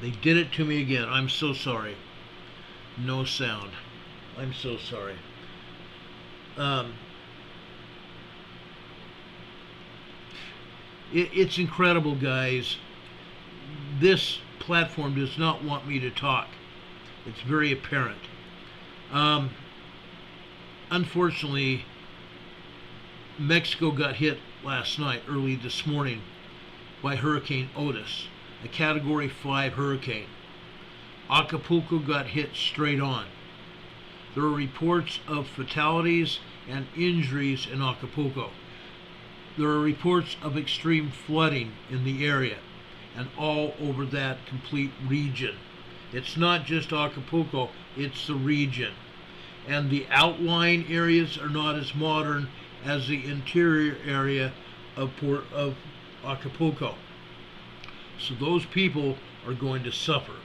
They did it to me again. I'm so sorry. No sound. I'm so sorry. It's incredible, guys. This platform does not want me to talk. It's very apparent. Unfortunately, Mexico got hit last night, early this morning, by Hurricane Otis, a Category 5 hurricane. Acapulco got hit straight on. There are reports of fatalities and injuries in Acapulco. There are reports of extreme flooding in the area and all over that complete region. It's not just Acapulco, it's the region. And the outlying areas are not as modern as the interior area of Acapulco. So those people are going to suffer,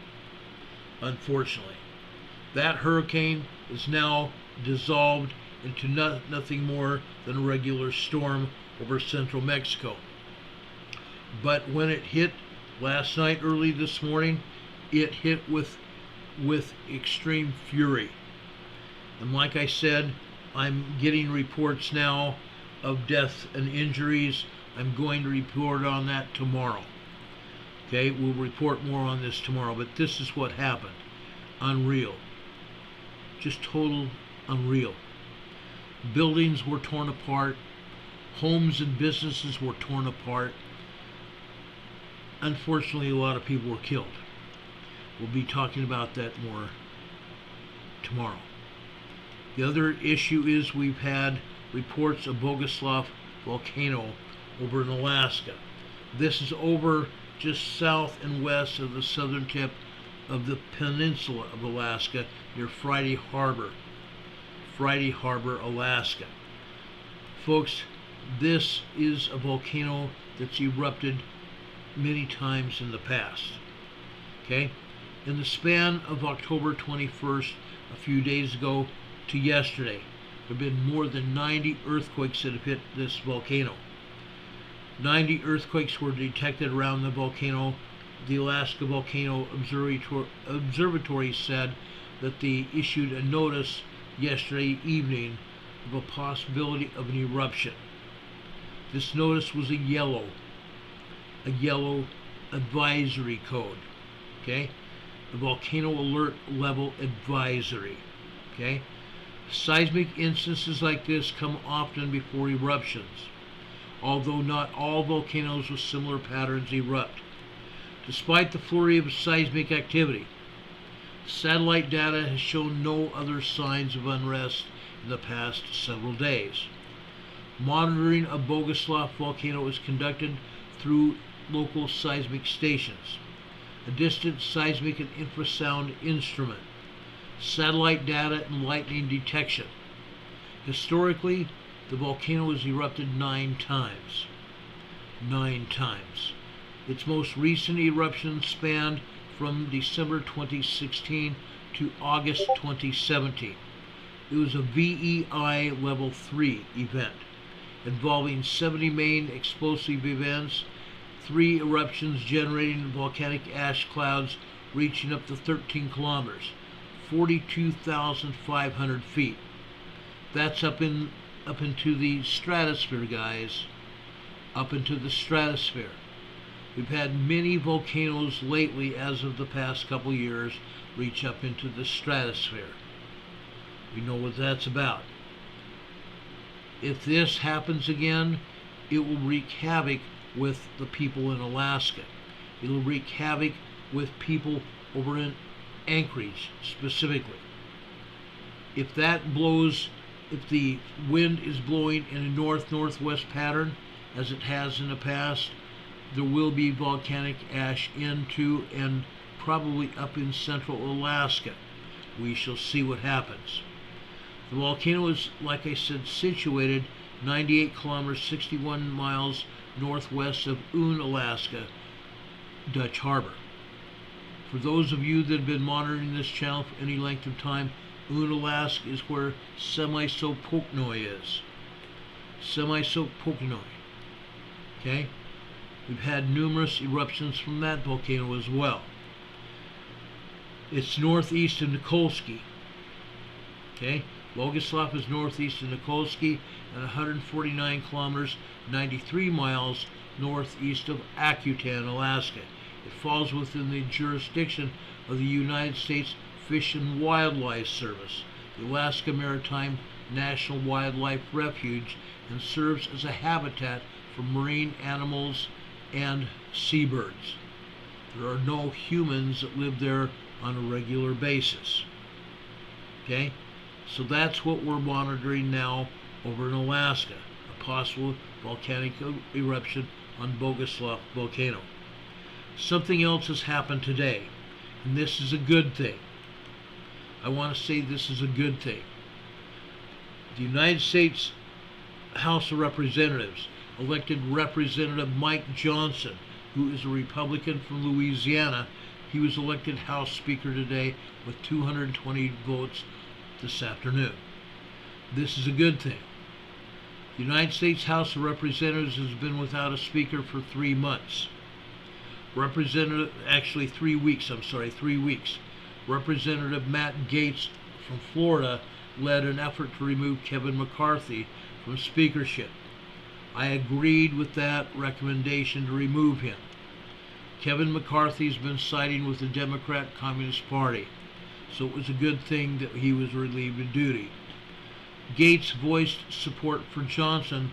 unfortunately. That hurricane is now dissolved into nothing more than a regular storm over central Mexico. But when it hit last night, early this morning, it hit with extreme fury. And like I said, I'm getting reports now of deaths and injuries. I'm going to report on that tomorrow. Okay, we'll report more on this tomorrow, but this is what happened. Unreal. Just total unreal. Buildings were torn apart. Homes and businesses were torn apart. Unfortunately, a lot of people were killed. We'll be talking about that more tomorrow. The other issue is we've had reports of Bogoslav volcano over in Alaska. This is over just south and west of the southern tip of the peninsula of Alaska near Friday Harbor, Alaska. Folks, this is a volcano that's erupted many times in the past. Okay? In the span of October 21st, a few days ago, to yesterday, there have been more than 90 earthquakes that have hit this volcano. 90 earthquakes were detected around the volcano. The Alaska Volcano Observatory said that they issued a notice yesterday evening of a possibility of an eruption. This notice was a yellow advisory code. Okay? The volcano alert level advisory. Okay? Seismic instances like this come often before eruptions, although not all volcanoes with similar patterns erupt. Despite the flurry of seismic activity, satellite data has shown no other signs of unrest in the past several days. Monitoring of Bogoslav volcano is conducted through local seismic stations, a distant seismic and infrasound instrument, satellite data and lightning detection. Historically, the volcano has erupted 9 times. 9 times. Its most recent eruption spanned from December 2016 to August 2017. It was a VEI Level 3 event involving 70 main explosive events, 3 eruptions generating volcanic ash clouds reaching up to 13 kilometers, 42,500 feet. That's up into the stratosphere, guys. Up into the stratosphere. We've had many volcanoes lately, as of the past couple years, reach up into the stratosphere. We know what that's about. If this happens again, it will wreak havoc with the people in Alaska. It will wreak havoc with people over in Anchorage, specifically. If that blows, if the wind is blowing in a north-northwest pattern, as it has in the past, there will be volcanic ash into and probably up in central Alaska. We shall see what happens. The volcano is, like I said, situated 98 kilometers, 61 miles northwest of Unalaska, Dutch Harbor. For those of you that have been monitoring this channel for any length of time, Unalaska is where Semisopochnoi is. Semisopochnoi. Okay? We've had numerous eruptions from that volcano as well. It's northeast of Nikolsky. Okay, Boguslav is northeast of Nikolsky and 149 kilometers, 93 miles northeast of Akutan, Alaska. It falls within the jurisdiction of the United States Fish and Wildlife Service, the Alaska Maritime National Wildlife Refuge, and serves as a habitat for marine animals and seabirds. There are no humans that live there on a regular basis. Okay, so that's what we're monitoring now over in Alaska, a possible volcanic eruption on Boguslav volcano. Something else has happened today, and this is a good thing. I want to say this is a good thing. The United States House of Representatives elected Representative Mike Johnson, who is a Republican from Louisiana. He was elected House Speaker today with 220 votes this afternoon. This is a good thing. The United States House of Representatives has been without a speaker for 3 months. 3 weeks, 3 weeks. Representative Matt Gaetz from Florida led an effort to remove Kevin McCarthy from speakership. I agreed with that recommendation to remove him. Kevin McCarthy's been siding with the Democrat Communist Party, so it was a good thing that he was relieved of duty. Gaetz voiced support for Johnson,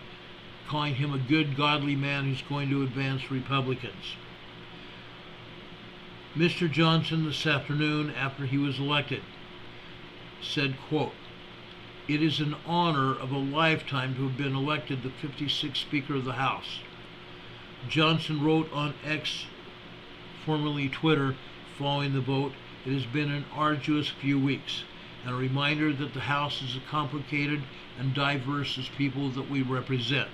calling him a good, godly man who's going to advance Republicans. Mr. Johnson this afternoon, after he was elected, said, quote, "It is an honor of a lifetime to have been elected the 56th Speaker of the House." Johnson wrote on X, formerly Twitter, following the vote, "It has been an arduous few weeks, and a reminder that the House is as complicated and diverse as people that we represent.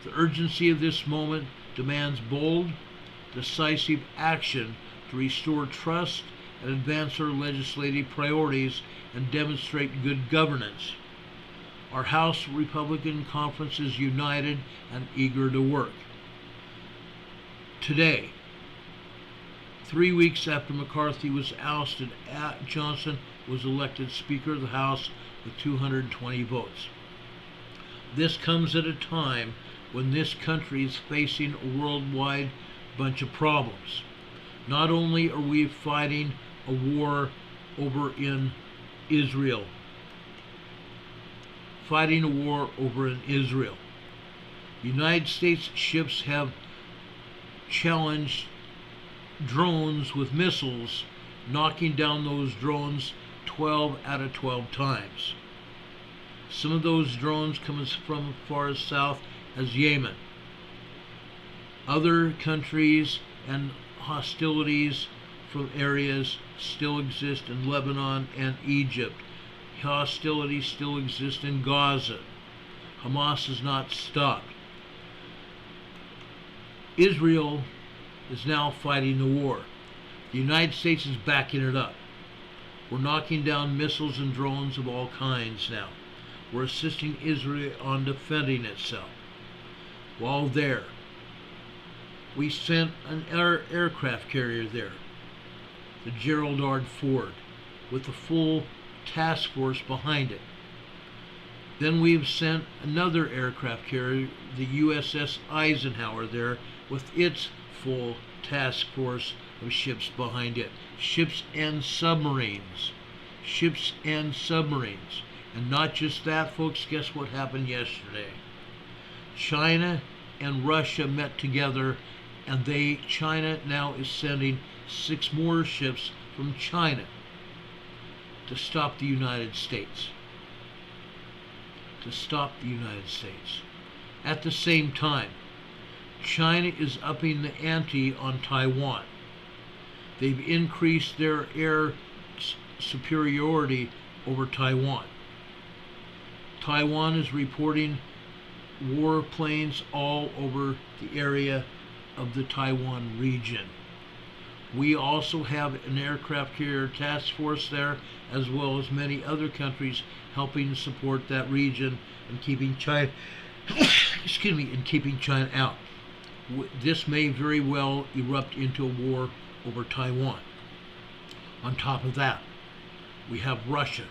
The urgency of this moment demands bold, decisive action to restore trust and advance our legislative priorities and demonstrate good governance. Our House Republican Conference is united and eager to work." Today, 3 weeks after McCarthy was ousted, Johnson was elected Speaker of the House with 220 votes. This comes at a time when this country is facing a worldwide bunch of problems. Not only are we fighting a war over in Israel, United States ships have challenged drones with missiles, knocking down those drones 12 out of 12 times. Some of those drones come from as far as south as Yemen. Other countries and hostilities from areas still exist in Lebanon and Egypt. Hostilities still exist in Gaza. Hamas has not stopped. Israel is now fighting the war. The United States is backing it up. We're knocking down missiles and drones of all kinds now. We're assisting Israel on defending itself. While there, we sent an aircraft carrier there, the Gerald R. Ford, with the full task force behind it. Then we've sent another aircraft carrier, the USS Eisenhower, there with its full task force of ships behind it. Ships and submarines. Ships and submarines. And not just that, folks, guess what happened yesterday? China and Russia met together, and China now is sending 6 more ships from China to stop the United States. At the same time, China is upping the ante on Taiwan. They've increased their air superiority over Taiwan. Taiwan is reporting warplanes all over the area of the Taiwan region. We also have an aircraft carrier task force there, as well as many other countries helping support that region and keeping China, keeping China out. This may very well erupt into a war over Taiwan. On top of that, we have Russia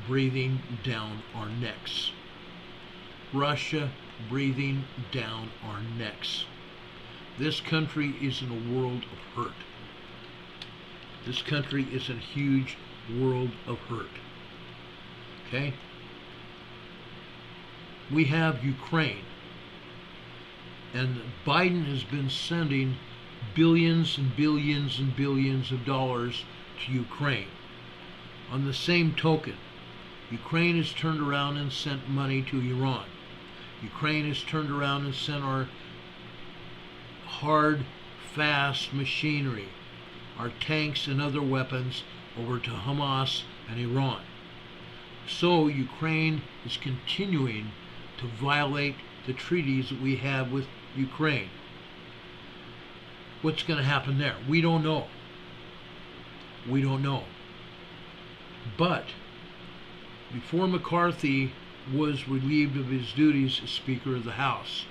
breathing down our necks. Russia breathing down our necks. This country is in a world of hurt. This country is in a huge world of hurt. Okay? We have Ukraine. And Biden has been sending billions and billions and billions of dollars to Ukraine. On the same token, Ukraine has turned around and sent money to Iran. Ukraine has turned around and sent our hard, fast machinery, our tanks and other weapons over to Hamas and Iran. So Ukraine is continuing to violate the treaties that we have with Ukraine. What's going to happen there? We don't know. We don't know. But before McCarthy was relieved of his duties as Speaker of the House,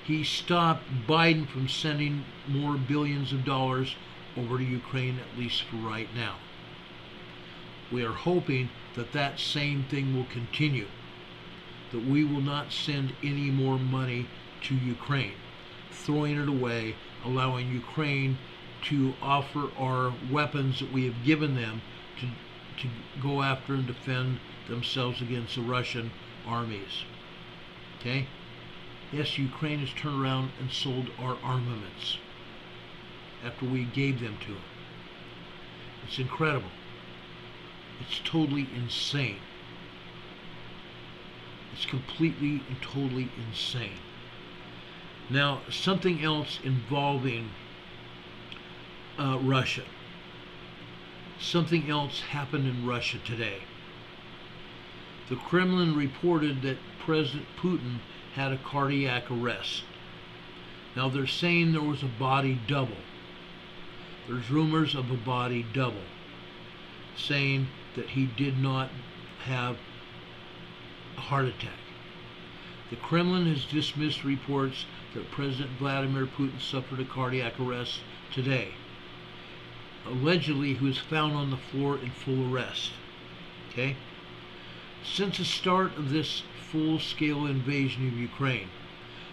he stopped Biden from sending more billions of dollars over to Ukraine, at least for right now. We are hoping that that same thing will continue, that we will not send any more money to Ukraine, throwing it away, allowing Ukraine to offer our weapons that we have given them to go after and defend themselves against the Russian armies. Okay? Yes, Ukraine has turned around and sold our armaments after we gave them to them. It's incredible. It's totally insane. It's completely and totally insane. Now, something else involving Russia. Something else happened in Russia today. The Kremlin reported that President Putin had a cardiac arrest. Now they're saying there was a body double. There's rumors of a body double, saying that he did not have a heart attack. The Kremlin has dismissed reports that President Vladimir Putin suffered a cardiac arrest today. Allegedly, he was found on the floor in full arrest. Okay? Since the start of this full-scale invasion of Ukraine,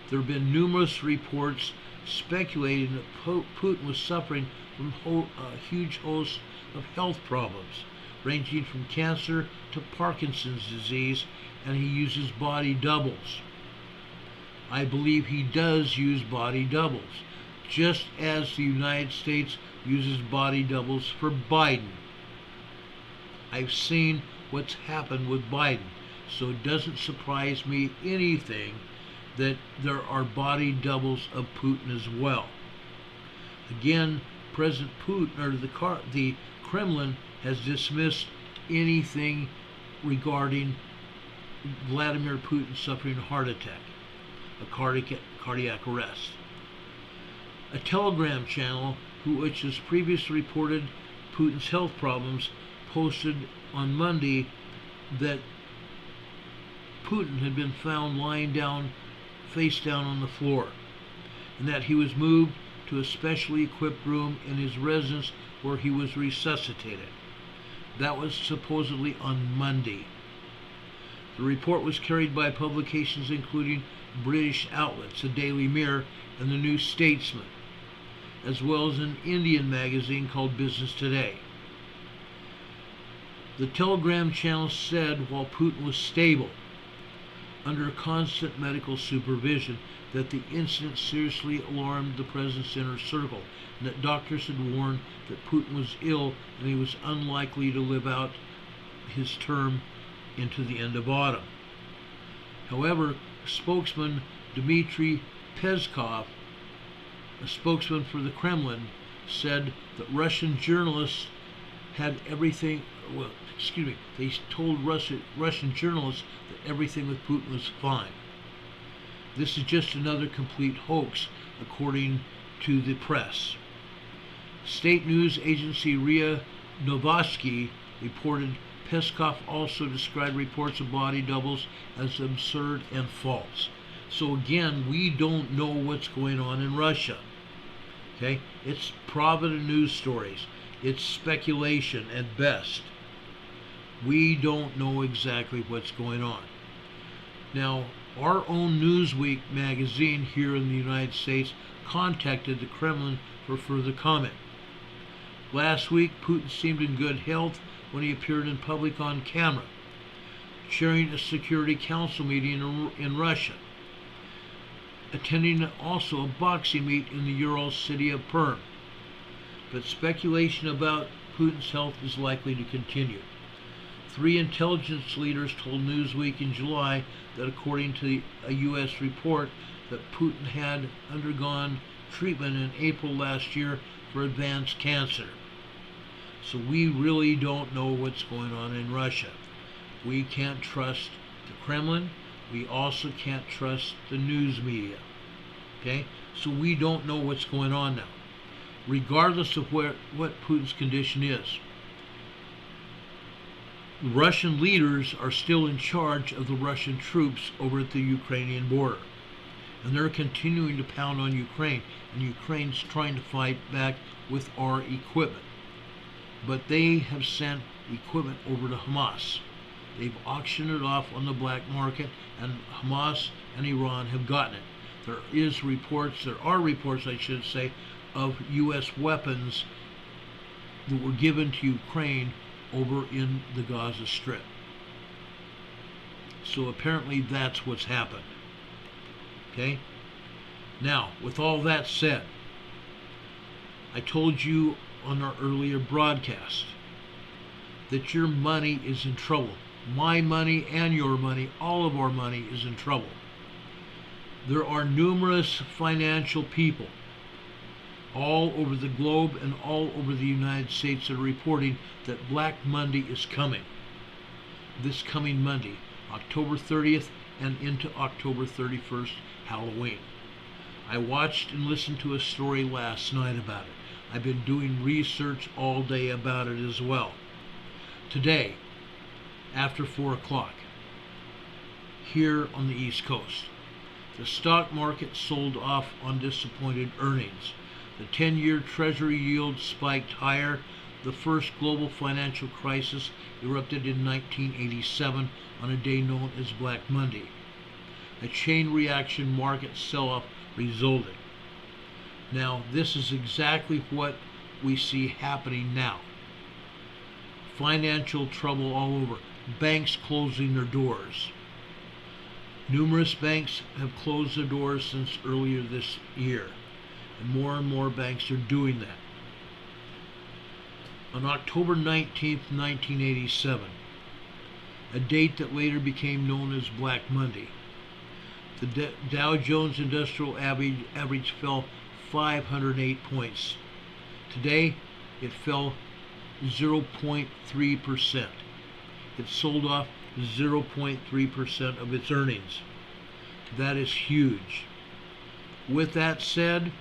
there have been numerous reports speculating that Putin was suffering from a huge host of health problems, ranging from cancer to Parkinson's disease, and he uses body doubles. I believe he does use body doubles, just as the United States uses body doubles for Biden. I've seen what's happened with Biden, so it doesn't surprise me anything that there are body doubles of Putin as well. Again, President Putin, or the Kremlin, has dismissed anything regarding Vladimir Putin suffering a heart attack, a cardiac arrest. A Telegram channel, which has previously reported Putin's health problems, posted on Monday that Putin had been found lying down, face down on the floor, and that he was moved to a specially equipped room in his residence where he was resuscitated. That was supposedly on Monday. The report was carried by publications including British outlets, the Daily Mirror and the New Statesman, as well as an Indian magazine called Business Today. The Telegram channel said while Putin was stable, under constant medical supervision, that the incident seriously alarmed the president's inner circle, and that doctors had warned that Putin was ill and he was unlikely to live out his term into the end of autumn. However, spokesman Dmitry Peskov, a spokesman for the Kremlin, said that Russian journalists had everything, they told Russian journalists that everything with Putin was fine. This is just another complete hoax, according to the press. State news agency RIA Novosti reported Peskov also described reports of body doubles as absurd and false. So again, we don't know what's going on in Russia. Okay? It's provident news stories. It's speculation at best. We don't know exactly what's going on. Now, our own Newsweek magazine here in the United States contacted the Kremlin for further comment. Last week, Putin seemed in good health when he appeared in public on camera, chairing a Security Council meeting in Russia, attending also a boxing meet in the Ural city of Perm. But speculation about Putin's health is likely to continue. 3 intelligence leaders told Newsweek in July that according to a U.S. report that Putin had undergone treatment in April last year for advanced cancer. So we really don't know what's going on in Russia. We can't trust the Kremlin. We also can't trust the news media. Okay? So we don't know what's going on now, regardless of what Putin's condition is. The Russian leaders are still in charge of the Russian troops over at the Ukrainian border. And they're continuing to pound on Ukraine. And Ukraine's trying to fight back with our equipment. But they have sent equipment over to Hamas. They've auctioned it off on the black market, and Hamas and Iran have gotten it. There are reports, I should say, of U.S. weapons that were given to Ukraine over in the Gaza Strip. So apparently that's what's happened. Okay? Now, with all that said, I told you on our earlier broadcast that your money is in trouble. My money and your money, all of our money is in trouble. There are numerous financial people all over the globe and all over the United States that are reporting that Black Monday is coming. This coming Monday, October 30th and into October 31st, Halloween. I watched and listened to a story last night about it. I've been doing research all day about it as well. Today, after 4 o'clock, here on the East Coast, the stock market sold off on disappointed earnings. The 10-year Treasury yield spiked higher. The first global financial crisis erupted in 1987 on a day known as Black Monday. A chain reaction market sell-off resulted. Now, this is exactly what we see happening now. Financial trouble all over. Banks closing their doors. Numerous banks have closed their doors since earlier this year, and more banks are doing that. On October 19th, 1987, a date that later became known as Black Monday, the Dow Jones Industrial Average fell 508 points. Today, it fell 0.3%. It sold off 0.3% of its earnings. That is huge. With that said,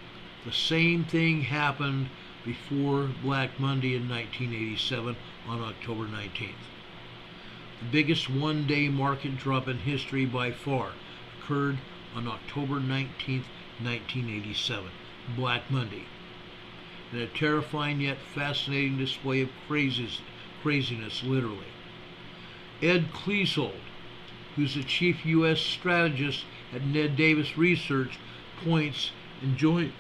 the same thing happened before Black Monday in 1987 on October 19th. The biggest one-day market drop in history by far occurred on October 19th, 1987, Black Monday, in a terrifying yet fascinating display of craziness, literally. Ed Cleasold, who's the chief U.S. strategist at Ned Davis Research, points and joins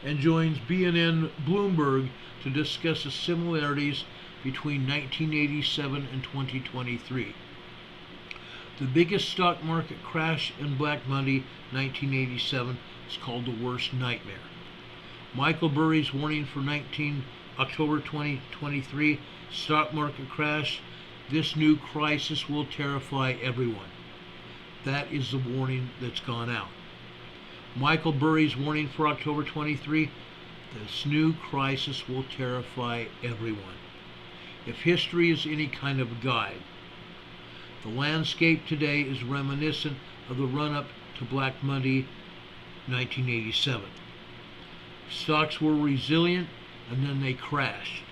BNN Bloomberg to discuss the similarities between 1987 and 2023. The biggest stock market crash in Black Monday 1987 is called the worst nightmare. Michael Burry's warning for October 2023 stock market crash: this new crisis will terrify everyone. That is the warning that's gone out. Michael Burry's warning for October 23, this new crisis will terrify everyone. If history is any kind of a guide, the landscape today is reminiscent of the run-up to Black Monday 1987. Stocks were resilient and then they crashed.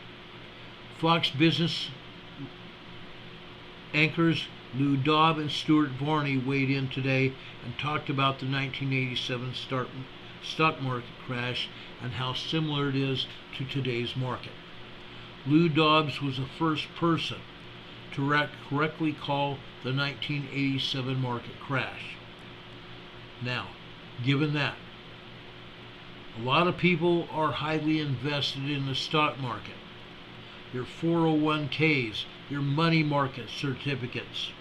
Fox Business anchors Lou Dobb and Stuart Varney weighed in today and talked about the 1987 stock market crash and how similar it is to today's market. Lou Dobbs was the first person to correctly call the 1987 market crash. Now, given that, a lot of people are highly invested in the stock market, your 401ks, your money market certificates,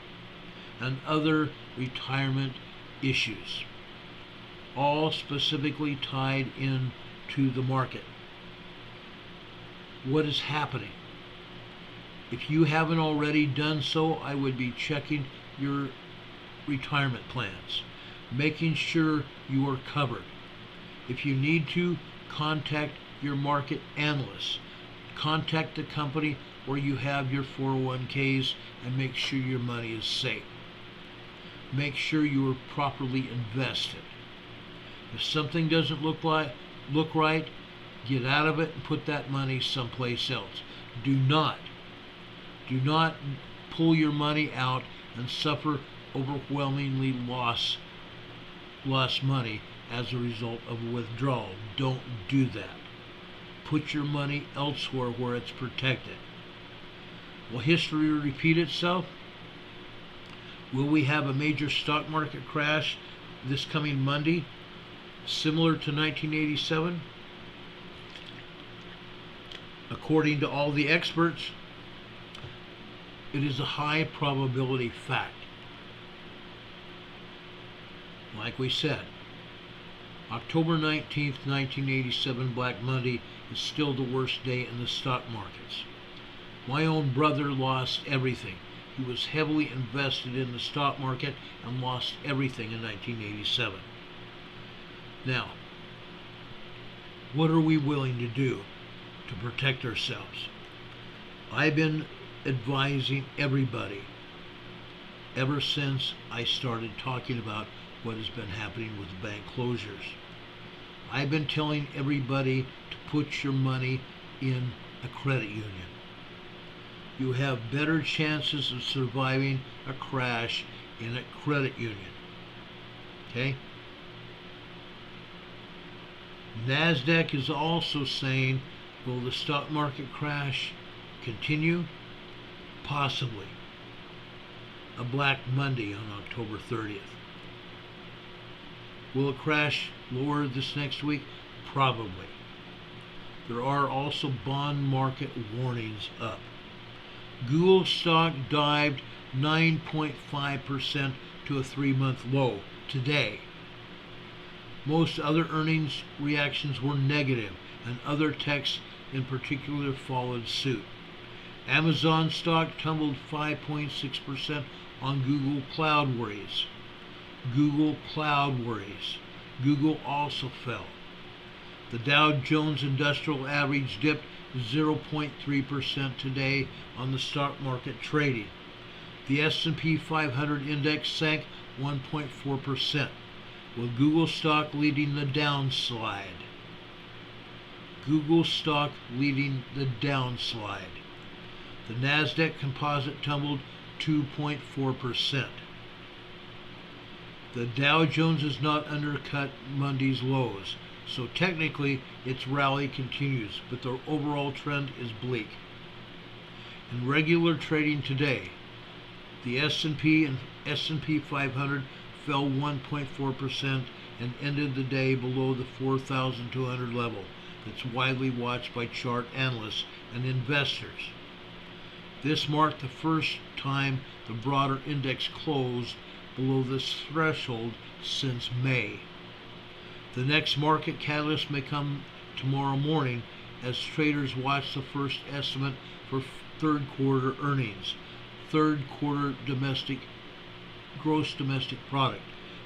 and other retirement issues, all specifically tied in to the market. What is happening? If you haven't already done so, I would be checking your retirement plans, making sure you are covered. If you need to, contact your market analyst. Contact the company where you have your 401ks and make sure your money is safe. Make sure you are properly invested. If something doesn't look right, get out of it and put that money someplace else. Do not pull your money out and suffer overwhelmingly lost money as a result of withdrawal. Don't do that. Put your money elsewhere where it's protected. Will history repeat itself? Will we have a major stock market crash this coming Monday, similar to 1987? According to all the experts, it is a high probability fact. Like we said, October 19th, 1987, Black Monday, is still the worst day in the stock markets. My own brother lost everything. He was heavily invested in the stock market and lost everything in 1987. Now, what are we willing to do to protect ourselves? I've been advising everybody ever since I started talking about what has been happening with bank closures. I've been telling everybody to put your money in a credit union. You have better chances of surviving a crash in a credit union. Okay? NASDAQ is also saying, will the stock market crash continue? Possibly. A Black Monday on October 30th. Will it crash lower this next week? Probably. There are also bond market warnings up. Google stock dived 9.5% to a 3-month low today. Most other earnings reactions were negative, and other techs in particular followed suit. Amazon stock tumbled 5.6% on Google Cloud worries. Google also fell. The Dow Jones Industrial Average dipped 0.3% today on the stock market trading. The S&P 500 index sank 1.4%, with Google stock leading the downslide. The NASDAQ composite tumbled 2.4%. The Dow Jones has not undercut Monday's lows, so technically its rally continues, but the overall trend is bleak. In regular trading today, the S&P and S&P 500 fell 1.4% and ended the day below the 4,200 level that's widely watched by chart analysts and investors. This marked the first time the broader index closed below this threshold since May. The next market catalyst may come tomorrow morning as traders watch the first estimate for third quarter earnings, third quarter gross domestic product,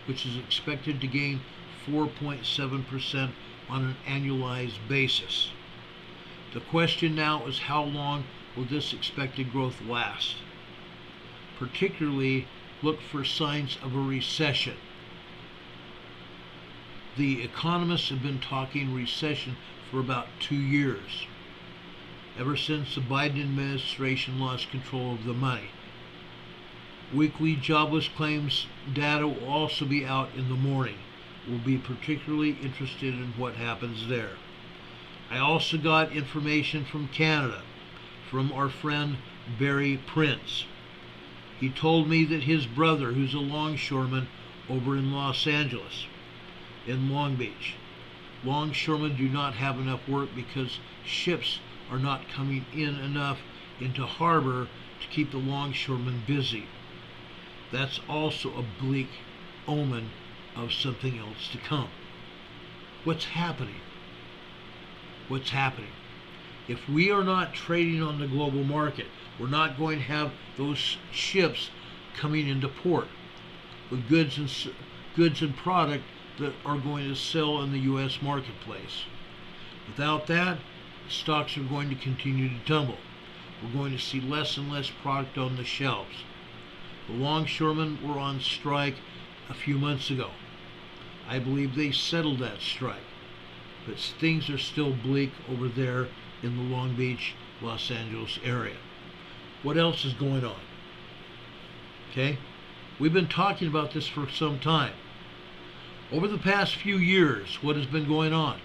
which is expected to gain 4.7% on an annualized basis. The question now is, how long will this expected growth last? Particularly, look for signs of a recession. The economists have been talking recession for about 2 years, ever since the Biden administration lost control of the money. Weekly jobless claims data will also be out in the morning. We'll be particularly interested in what happens there. I also got information from Canada. from our friend Barry Prince. He told me that his brother, who's a longshoreman over in Los Angeles, in Long Beach, longshoremen do not have enough work because ships are not coming in enough into harbor to keep the longshoremen busy. That's also a bleak omen of something else to come. What's happening? What's happening? If we are not trading on the global market, we're not going to have those ships coming into port with goods and product that are going to sell in the U.S. marketplace. Without that, stocks are going to continue to tumble. We're going to see less and less product on the shelves. The longshoremen were on strike a few months ago. I believe they settled that strike, but things are still bleak over there in the Long Beach, Los Angeles area. What else is going on? Okay, we've been talking about this for some time. Over the past few years, what has been going on?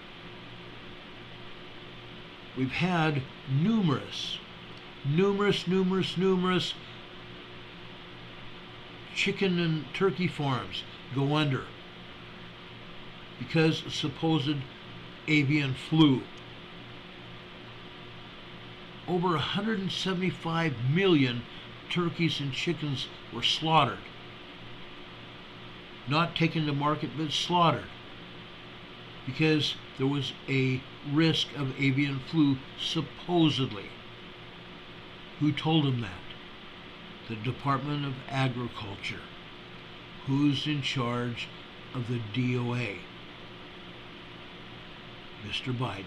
We've had numerous chicken and turkey farms go under because of supposed avian flu. Over 175 million turkeys and chickens were slaughtered. Not taken to market, but slaughtered because there was a risk of avian flu, supposedly. Who told them that? The Department of Agriculture. Who's in charge of the DOA? Mr. Biden.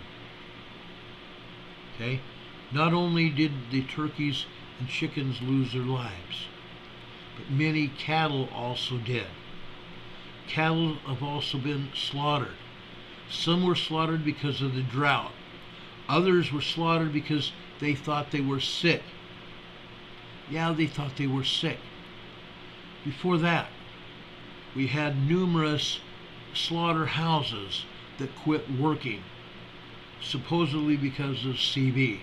Okay? Not only did the turkeys and chickens lose their lives, but many cattle also did. Cattle have also been slaughtered. Some were slaughtered because of the drought. Others were slaughtered because they thought they were sick. Yeah, they thought they were sick. Before that, we had numerous slaughterhouses that quit working, supposedly because of CB.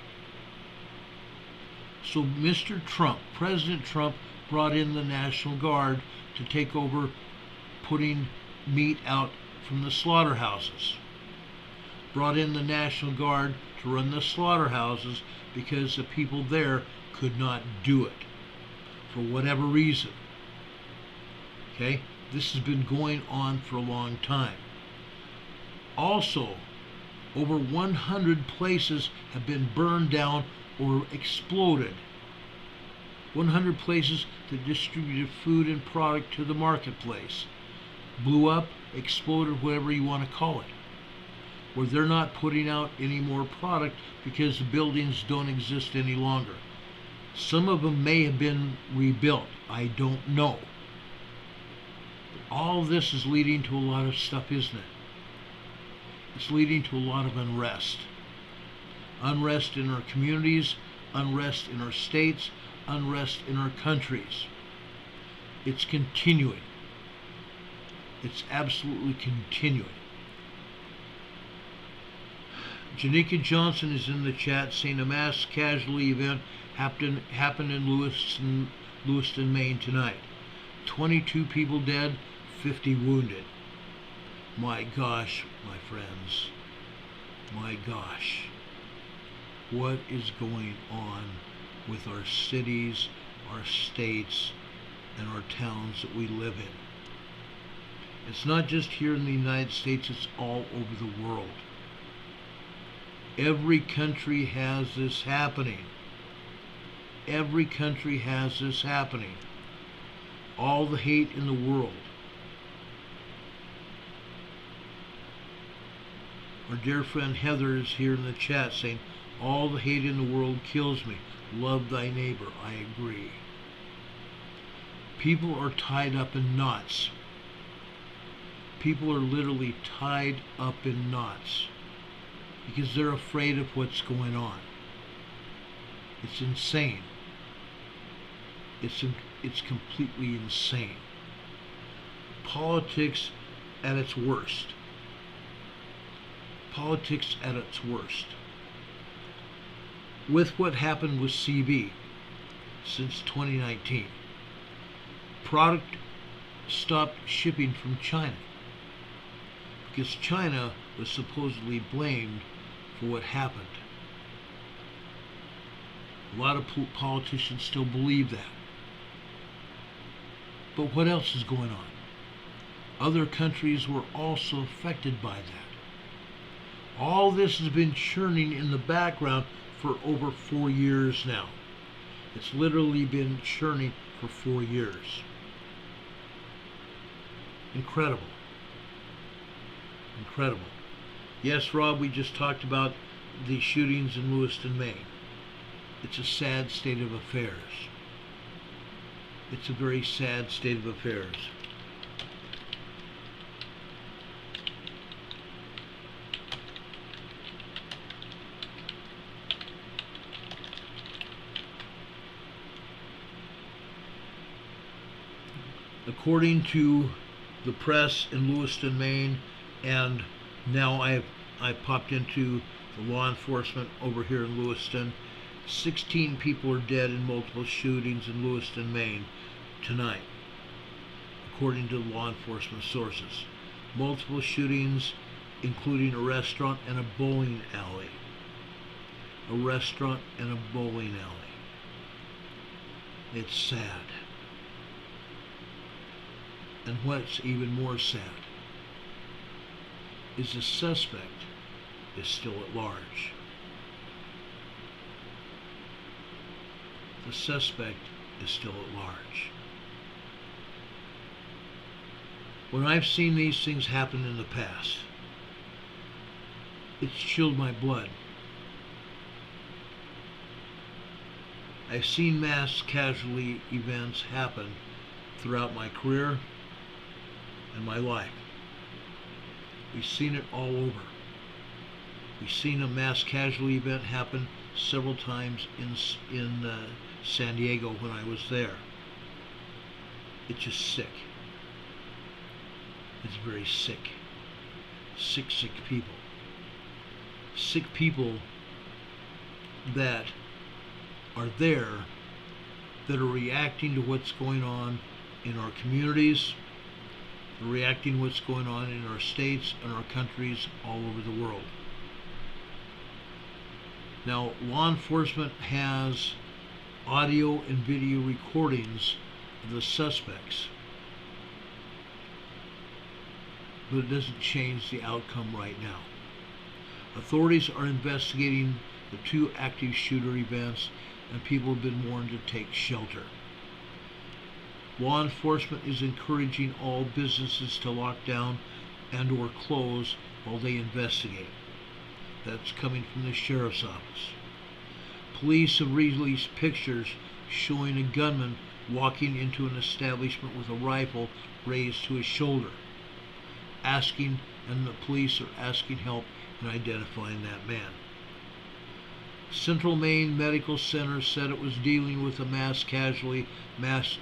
So Mr. Trump, President Trump, brought in the National Guard to take over putting meat out from the slaughterhouses. Brought in the National Guard to run the slaughterhouses because the people there could not do it for whatever reason. Okay, this has been going on for a long time. Also, over 100 places have been burned down or exploded. 100 places that distributed food and product to the marketplace blew up, exploded, whatever you want to call it, where they're not putting out any more product because the buildings don't exist any longer. Some of them may have been rebuilt. I don't know. But all of this is leading to a lot of stuff, isn't it? It's leading to a lot of unrest. Unrest in our communities, unrest in our states, unrest in our countries. It's continuing. It's absolutely continuing. Janika Johnson is in the chat saying a mass casualty event happened in Lewiston, Maine tonight. 22 people dead, 50 wounded. My gosh, my friends. My gosh. What is going on with our cities, our states, and our towns that we live in? It's not just here in the United States, it's all over the world. Every country has this happening. Every country has this happening. All the hate in the world. Our dear friend Heather is here in the chat saying, all the hate in the world kills me. Love thy neighbor. I agree. People are tied up in knots. People are literally tied up in knots because they're afraid of what's going on. It's insane. It's completely insane. Politics at its worst. Politics at its worst. with what happened with CB since 2019. Product stopped shipping from China because China was supposedly blamed for what happened. A lot of politicians still believe that. But what else is going on? Other countries were also affected by that. All this has been churning in the background for over 4 years now. It's literally been churning for 4 years. Incredible. Incredible. Yes, Rob, we just talked about the shootings in Lewiston, Maine. It's a sad state of affairs. It's a very sad state of affairs. According to the press in Lewiston, Maine, and now I popped into the law enforcement over here in Lewiston, 16 people are dead in multiple shootings in Lewiston, Maine tonight, according to law enforcement sources. Multiple shootings, including a restaurant and a bowling alley. A restaurant and a bowling alley. It's sad. And what's even more sad is the suspect is still at large. The suspect is still at large. When I've seen these things happen in the past, it's chilled my blood. I've seen mass casualty events happen throughout my career and my life. We've seen it all over. We've seen a mass casualty event happen several times in San Diego when I was there. It's just sick. It's very sick. Sick people. Sick people that are there, that are reacting to what's going on in our communities, reacting to what's going on in our states and our countries all over the world. Now, law enforcement has audio and video recordings of the suspects, but it doesn't change the outcome right now. Authorities are investigating the 2 active shooter events, and people have been warned to take shelter. Law enforcement is encouraging all businesses to lock down and or close while they investigate. That's coming from the sheriff's office. Police have released pictures showing a gunman walking into an establishment with a rifle raised to his shoulder, and the police are asking help in identifying that man. Central Maine Medical Center said it was dealing with a mass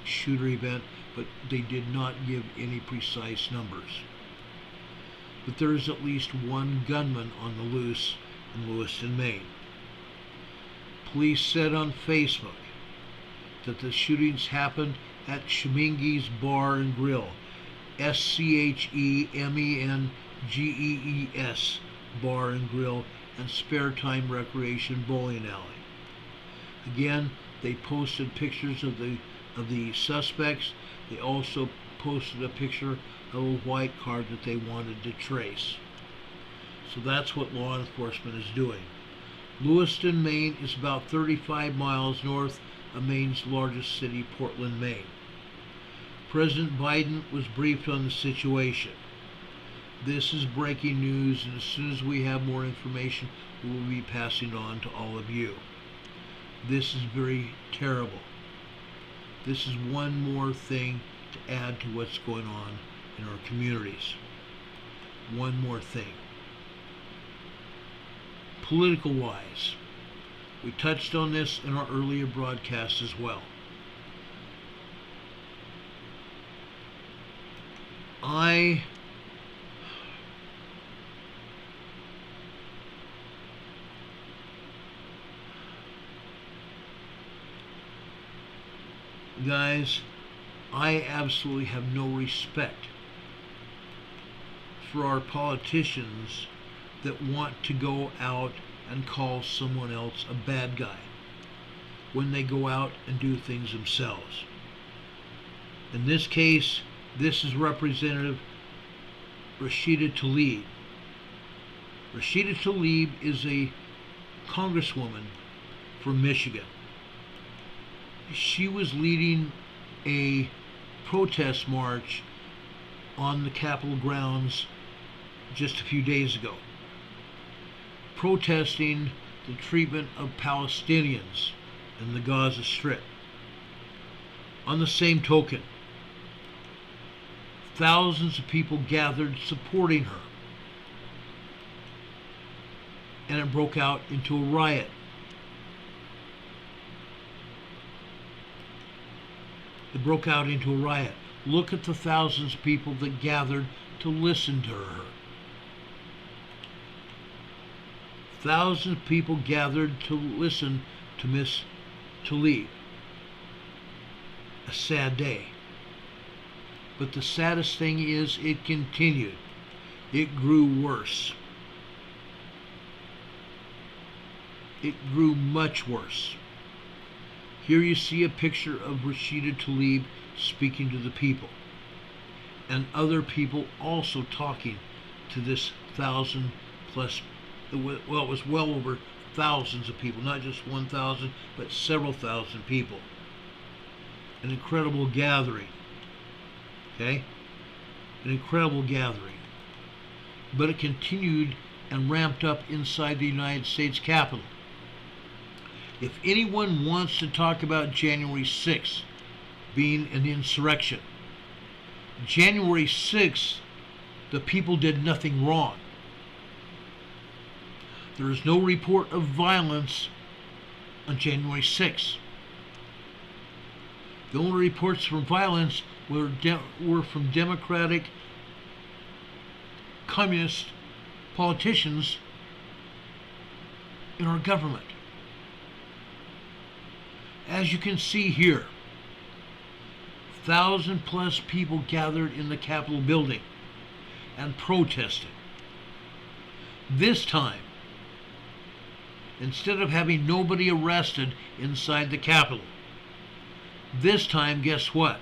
shooter event, but they did not give any precise numbers. But there is at least 1 gunman on the loose in Lewiston, Maine. Police said on Facebook that the shootings happened at Schemengees Bar and Grill, SCHEMENGEES Bar and Grill, and Spare Time Recreation Bowling Alley. Again, they posted pictures of the suspects. They also posted a picture of a white car that they wanted to trace. So that's what law enforcement is doing. Lewiston, Maine is about 35 miles north of Maine's largest city, Portland, Maine. President Biden was briefed on the situation. This is breaking news, and as soon as we have more information, we will be passing it on to all of you. This is very terrible. This is one more thing to add to what's going on in our communities. One more thing. Political-wise, we touched on this in our earlier broadcast as well. guys, I absolutely have no respect for our politicians that want to go out and call someone else a bad guy when they go out and do things themselves. In this case, this is Representative Rashida Tlaib. Rashida Tlaib is a congresswoman from Michigan. She was leading a protest march on the Capitol grounds just a few days ago, protesting the treatment of Palestinians in the Gaza Strip. On the same token, thousands of people gathered supporting her, and it broke out into a riot. It broke out into a riot. Look at the thousands of people that gathered to listen to her. Thousands of people gathered to listen to Miss Tlaib. A sad day. But the saddest thing is it continued. It grew worse. It grew much worse. Here you see a picture of Rashida Tlaib speaking to the people, and other people also talking to this 1,000 plus, well, it was well over thousands of people, not just 1,000, but several thousand people. An incredible gathering, okay? An incredible gathering. But it continued and ramped up inside the United States Capitol. If anyone wants to talk about January 6th being an insurrection, January 6th, the people did nothing wrong. There is no report of violence on January 6th. The only reports from violence were from Democratic, communist politicians in our government. As you can see here, 1,000 plus people gathered in the Capitol building and protested. This time, instead of having nobody arrested inside the Capitol, this time, guess what?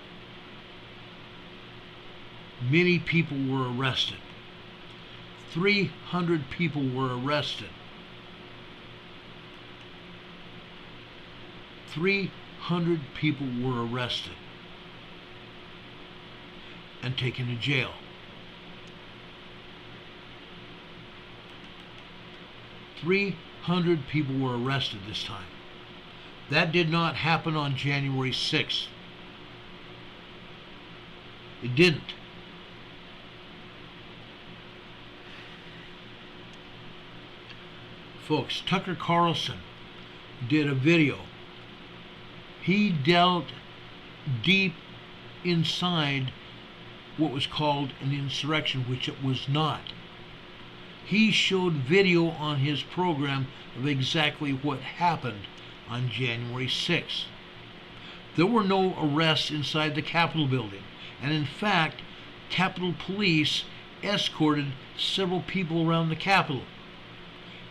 Many people were arrested. 300 people were arrested. 300 people were arrested and taken to jail. Three 100 people were arrested this time. That did not happen on January 6th. It didn't. Folks, Tucker Carlson did a video. He delved deep inside what was called an insurrection, which it was not. He showed video on his program of exactly what happened on January 6th. There were no arrests inside the Capitol building, and in fact, Capitol Police escorted several people around the Capitol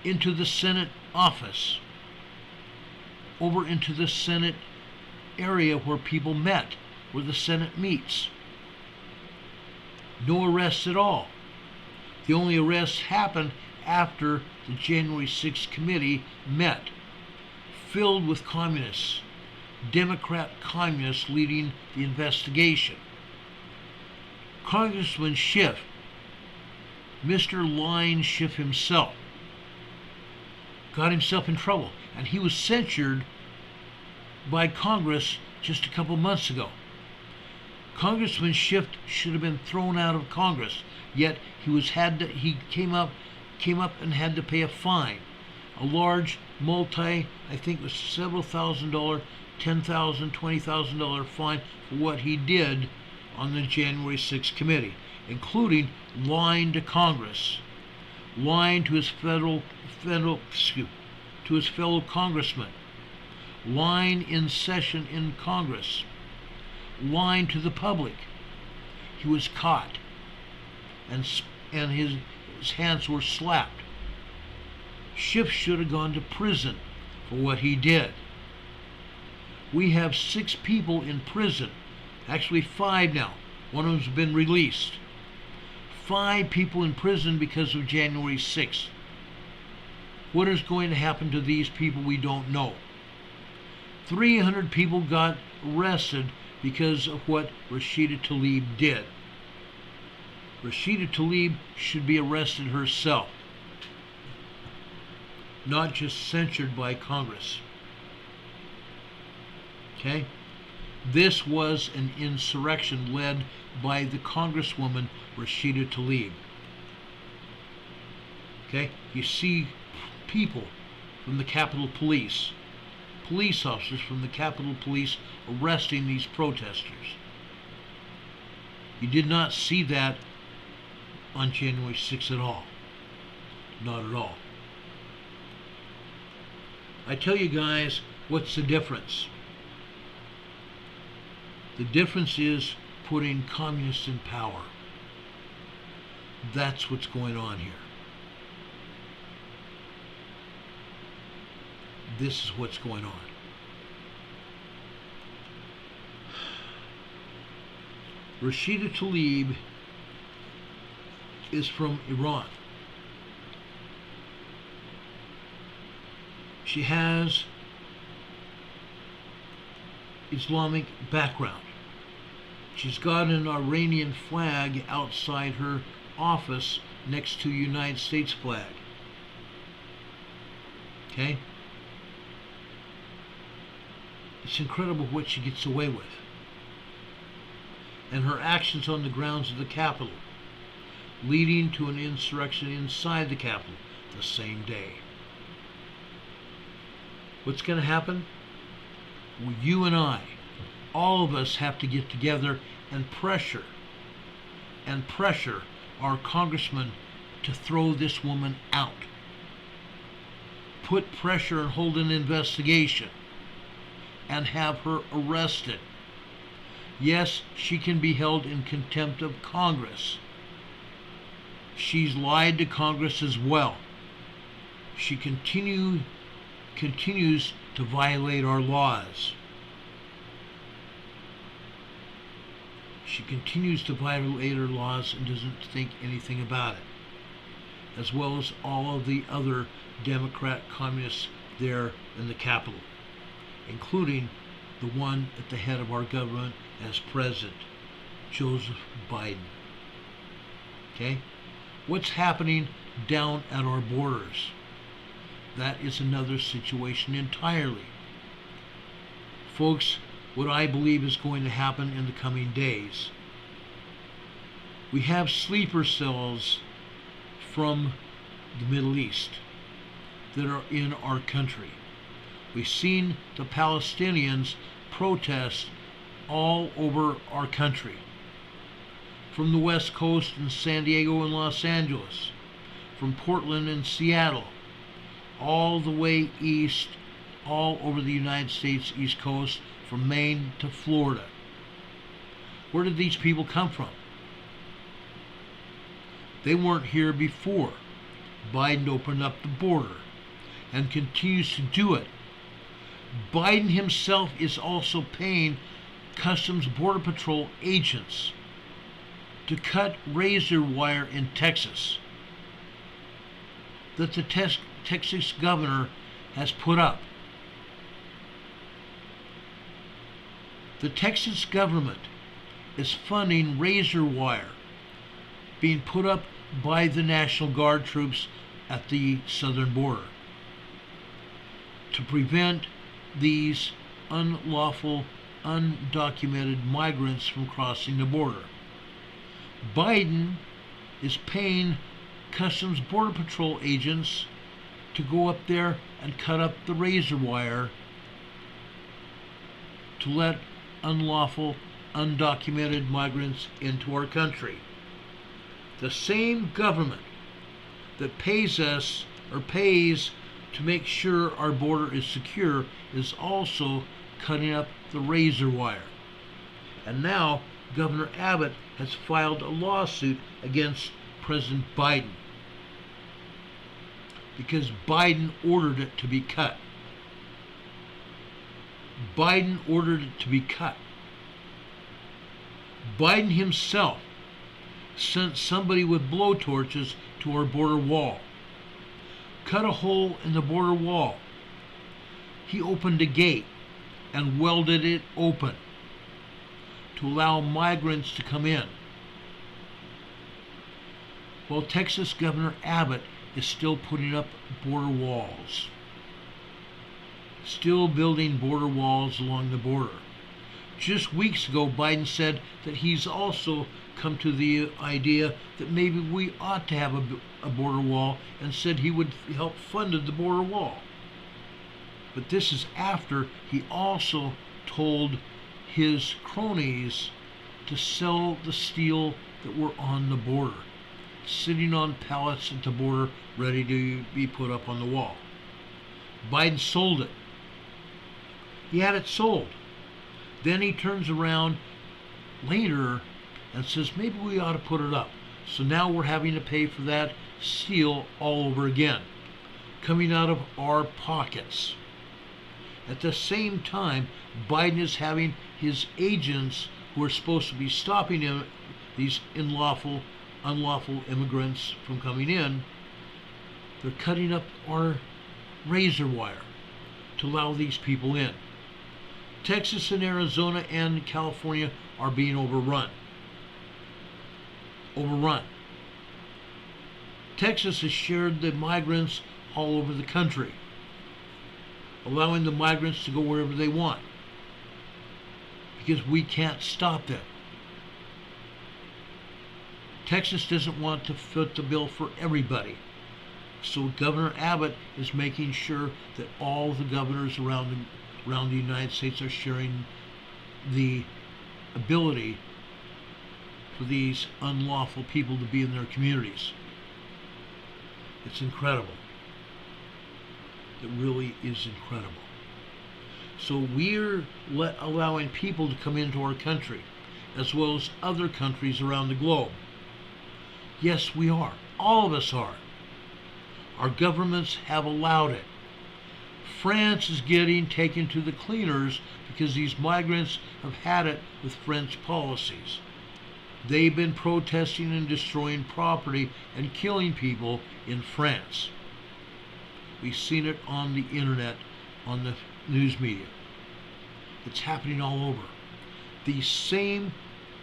into the Senate office, over into the Senate area where people met, where the Senate meets. No arrests at all. The only arrests happened after the January 6th committee met, filled with communists, Democrat communists leading the investigation. Congressman Schiff, Mr. Line Schiff himself, got himself in trouble, and he was censured by Congress just a couple months ago. Congressman Schiff should have been thrown out of Congress, yet he came up and had to pay a fine, a large I think it was several $1,000, $10,000, $20,000 fine for what he did on the January 6th committee, including lying to Congress, lying to his fellow congressmen, lying in session in Congress. lying to the public. He was caught, and his hands were slapped. Schiff should have gone to prison for what he did. We have 6 people in prison, actually 5 now. One of them's been released. 5 people in prison because of January 6th. What is going to happen to these people, we don't know. 300 people got arrested because of what Rashida Tlaib did. Rashida Tlaib should be arrested herself, not just censured by Congress. Okay? This was an insurrection led by the Congresswoman Rashida Tlaib. Okay? You see people from the Capitol Police, police officers from the Capitol Police arresting these protesters. You did not see that on January 6th at all. Not at all. I tell you guys, what's the difference? The difference is putting communists in power. That's what's going on here. This is what's going on. Rashida Tlaib is from Iran. She has Islamic background. She's got an Iranian flag outside her office next to United States flag. Okay? It's incredible what she gets away with. And her actions on the grounds of the Capitol, leading to an insurrection inside the Capitol the same day. What's going to happen? Well, you and I, all of us have to get together and pressure our congressman to throw this woman out. Put pressure and hold an investigation and have her arrested. Yes, she can be held in contempt of Congress. She's lied to Congress as well. She continues to violate our laws. She continues to violate our laws and doesn't think anything about it, as well as all of the other Democrat communists there in the Capitol, including the one at the head of our government as president, Joseph Biden. Okay? What's happening down at our borders? That is another situation entirely. Folks, what I believe is going to happen in the coming days, we have sleeper cells from the Middle East that are in our country. We've seen the Palestinians protest all over our country, from the West Coast in San Diego and Los Angeles, from Portland and Seattle, all the way east, all over the United States East Coast, from Maine to Florida. Where did these people come from? They weren't here before. Biden opened up the border and continues to do it. Biden himself is also paying Customs Border Patrol agents to cut razor wire in Texas that the Texas governor has put up. The Texas government is funding razor wire being put up by the National Guard troops at the southern border to prevent these unlawful, undocumented migrants from crossing the border. Biden is paying Customs Border Patrol agents to go up there and cut up the razor wire to let unlawful, undocumented migrants into our country. The same government that pays us or pays to make sure our border is secure is also cutting up the razor wire. And now Governor Abbott has filed a lawsuit against President Biden because Biden ordered it to be cut. Biden ordered it to be cut. Biden himself sent somebody with blowtorches to our border wall, cut a hole in the border wall. He opened a gate and welded it open to allow migrants to come in. While Texas Governor Abbott is still putting up border walls, still building border walls along the border. Just weeks ago, Biden said that he's also come to the idea that maybe we ought to have a border wall, and said he would help fund the border wall. But this is after he also told his cronies to sell the steel that were on the border, sitting on pallets at the border, ready to be put up on the wall. Biden sold it. He had it sold. Then he turns around later and says, maybe we ought to put it up. So now we're having to pay for that steel all over again, coming out of our pockets. At the same time, Biden is having his agents who are supposed to be stopping him, these unlawful immigrants from coming in, they're cutting up our razor wire to allow these people in. Texas and Arizona and California are being overrun. Texas has shared the migrants all over the country, allowing the migrants to go wherever they want, because we can't stop them. Texas doesn't want to foot the bill for everybody. So Governor Abbott is making sure that all the governors around the United States are sharing the ability for these unlawful people to be in their communities. It's incredible. It really is incredible. So we're allowing people to come into our country, as well as other countries around the globe. Yes, we are. All of us are. Our governments have allowed it. France is getting taken to the cleaners because these migrants have had it with French policies. They've been protesting and destroying property and killing people in France. We've seen it on the internet, on the news media. It's happening all over. These same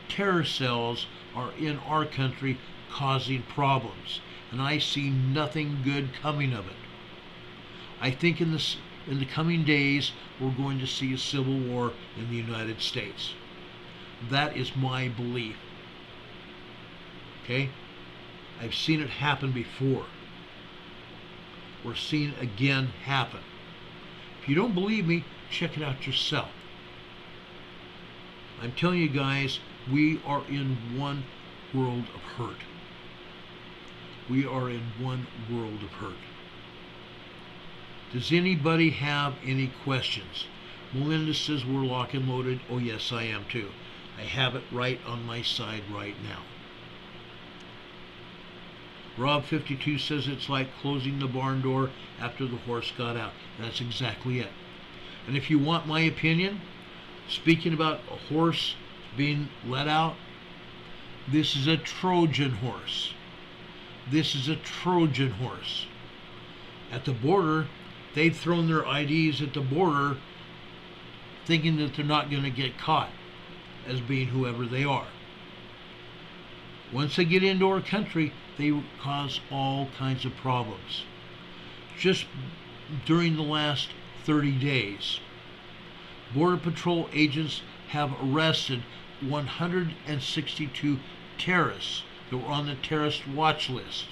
terror cells are in our country causing problems, and I see nothing good coming of it. I think in the coming days we're going to see a civil war in the United States. That is my belief. Okay? I've seen it happen before. We're seeing it again happen. If you don't believe me, check it out yourself. I'm telling you guys, we are in one world of hurt. We are in one world of hurt. Does anybody have any questions? Melinda says we're lock and loaded. Oh yes, I am too. I have it right on my side right now. Rob52 says it's like closing the barn door after the horse got out. That's exactly it. And if you want my opinion, speaking about a horse being let out, this is a Trojan horse. This is a Trojan horse. At the border, they've thrown their IDs at the border thinking that they're not going to get caught as being whoever they are. Once they get into our country, they cause all kinds of problems. Just during the last 30 days, Border Patrol agents have arrested 162 terrorists that were on the terrorist watch list.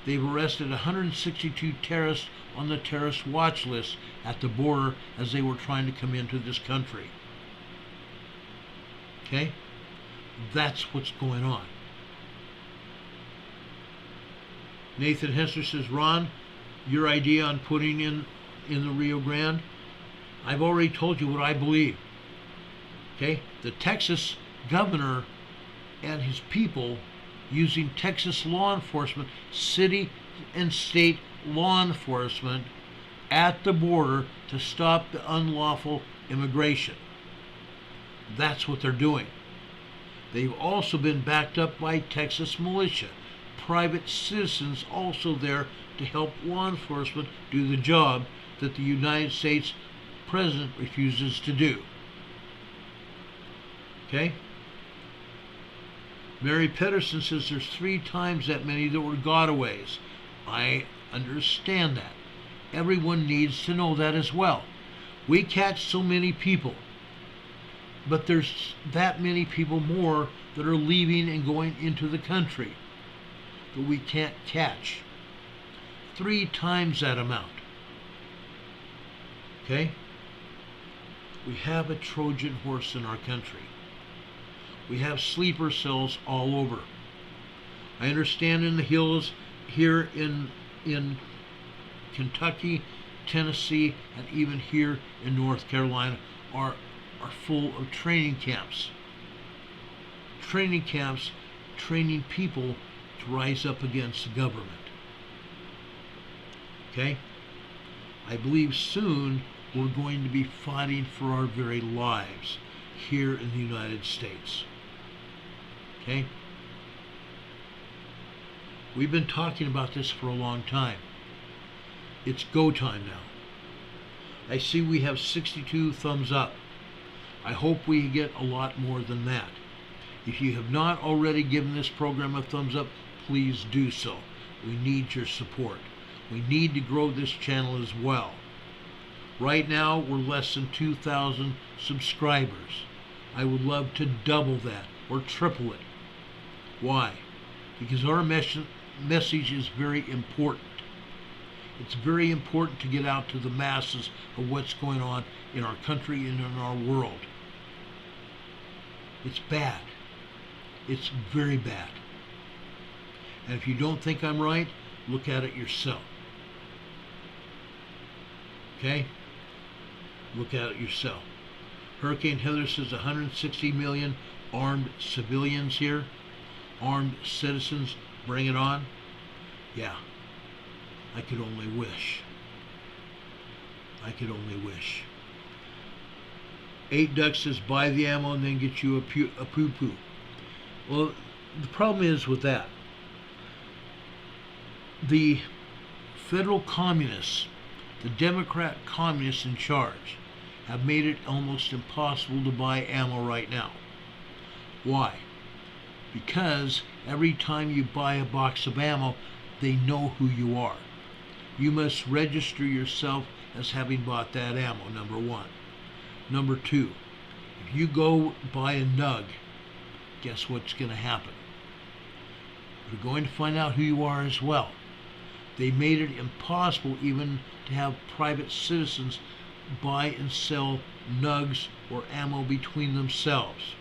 They've arrested 162 terrorists on the terrorist watch list at the border as they were trying to come into this country. Okay? That's what's going on. Nathan Hester says, Ron, your idea on putting in the Rio Grande, I've already told you what I believe. Okay? The Texas governor and his people using Texas law enforcement, city and state law enforcement at the border to stop the unlawful immigration. That's what they're doing. They've also been backed up by Texas militia, private citizens also there to help law enforcement do the job that the United States president refuses to do. Okay? Mary Pedersen says there's 3 times that many that were gotaways. I understand that. Everyone needs to know that as well. We catch so many people, but there's that many people more that are leaving and going into the country that we can't catch. 3 times that amount. Okay? We have a Trojan horse in our country. We have sleeper cells all over. I understand in the hills here in Kentucky, Tennessee, and even here in North Carolina are full of training camps. Training camps training people to rise up against the government. Okay? I believe soon we're going to be fighting for our very lives here in the United States. Okay? We've been talking about this for a long time. It's go time now. I see we have 62 thumbs up. I hope we get a lot more than that. If you have not already given this program a thumbs up, please do so. We need your support. We need to grow this channel as well. Right now, we're less than 2,000 subscribers. I would love to double that or triple it. Why? Because our message is very important. It's very important to get out to the masses of what's going on in our country and in our world. It's bad. It's very bad. And if you don't think I'm right, look at it yourself. Okay? Look at it yourself. Hurricane Heather says 160 million armed civilians here. Armed citizens, bring it on. Yeah. I could only wish. I could only wish. 8 Ducks says buy the ammo and then get you a poo-poo. Well, the problem is with that. The federal communists, the Democrat communists in charge, have made it almost impossible to buy ammo right now. Why? Because every time you buy a box of ammo, they know who you are. You must register yourself as having bought that ammo, number 1. Number 2, if you go buy a nug, guess what's going to happen? You're going to find out who you are as well. They made it impossible even to have private citizens buy and sell nugs or ammo between themselves.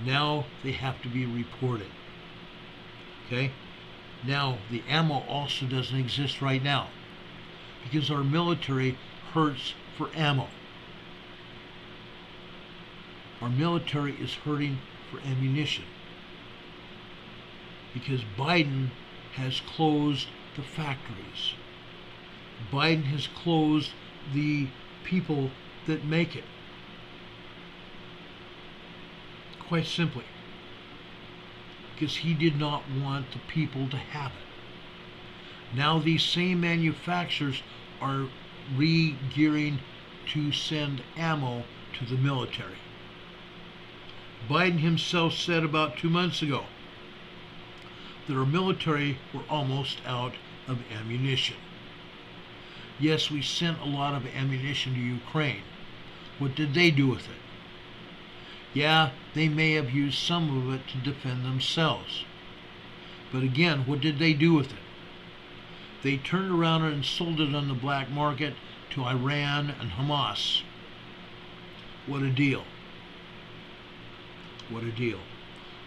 Now they have to be reported. Okay? Now, the ammo also doesn't exist right now because our military hurts for ammo. Our military is hurting for ammunition because Biden has closed the factories. Biden has closed the people that make it. Quite simply. Because he did not want the people to have it. Now these same manufacturers are re-gearing to send ammo to the military. Biden himself said about 2 months ago that our military were almost out of ammunition. Yes, we sent a lot of ammunition to Ukraine. What did they do with it? Yeah, they may have used some of it to defend themselves. But again, what did they do with it? They turned around and sold it on the black market to Iran and Hamas. What a deal. What a deal.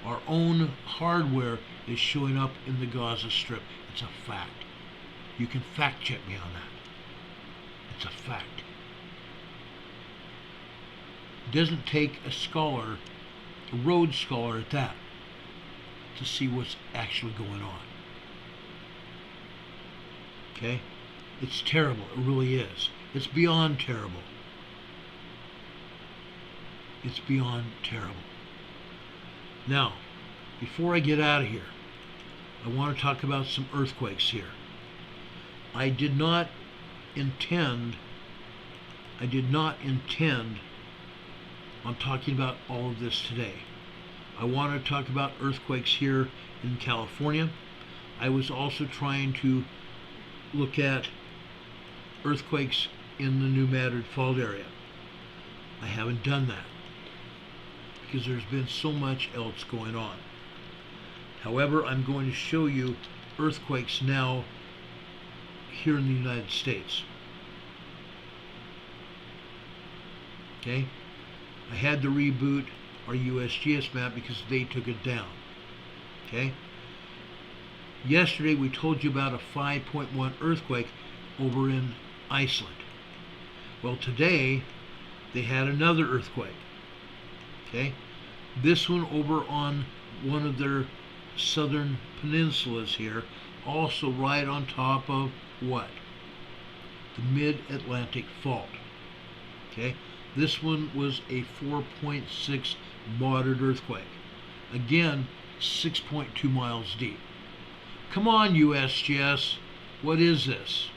Our own hardware is showing up in the Gaza Strip. It's a fact. You can fact check me on that. It's a fact. It doesn't take a scholar, a Rhodes Scholar at that, to see what's actually going on. Okay? It's terrible. It really is. It's beyond terrible. It's beyond terrible. Now, before I get out of here, I want to talk about some earthquakes here. I did not intend on talking about all of this today. I want to talk about earthquakes here in California. I was also trying to look at earthquakes in the New Madrid Fault area. I haven't done that because there's been so much else going on. However, I'm going to show you earthquakes now here in the United States. Okay? I had to reboot our USGS map because they took it down. Okay? Yesterday we told you about a 5.1 earthquake over in Iceland. Well, today they had another earthquake. Okay? This one over on one of their southern peninsulas here, also right on top of what? The Mid-Atlantic Fault. Okay? This one was a 4.6 moderate earthquake. Again, 6.2 miles deep. Come on, USGS. What is this?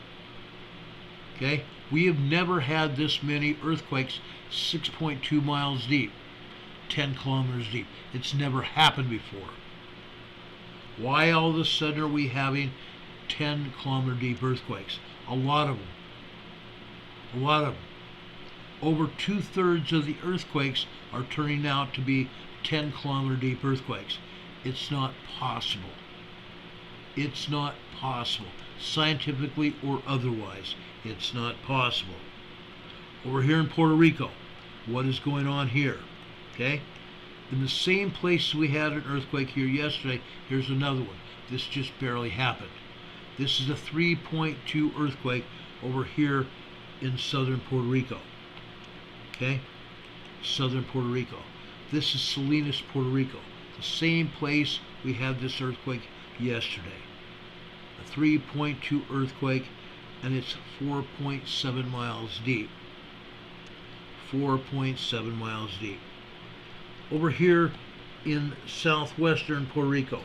Okay? We have never had this many earthquakes 6.2 miles deep, 10 kilometers deep. It's never happened before. Why all of a sudden are we having 10-kilometer deep earthquakes? A lot of them. A lot of them. Over 2/3 of the earthquakes are turning out to be 10-kilometer deep earthquakes. It's not possible. It's not possible. Scientifically or otherwise, it's not possible. Over here in Puerto Rico, what is going on here? Okay? In the same place we had an earthquake here yesterday, here's another one. This just barely happened. This is a 3.2 earthquake over here in southern Puerto Rico. Okay? Southern Puerto Rico. This is Salinas, Puerto Rico. The same place we had this earthquake yesterday. A 3.2 earthquake, and it's 4.7 miles deep. 4.7 miles deep. Over here in southwestern Puerto Rico.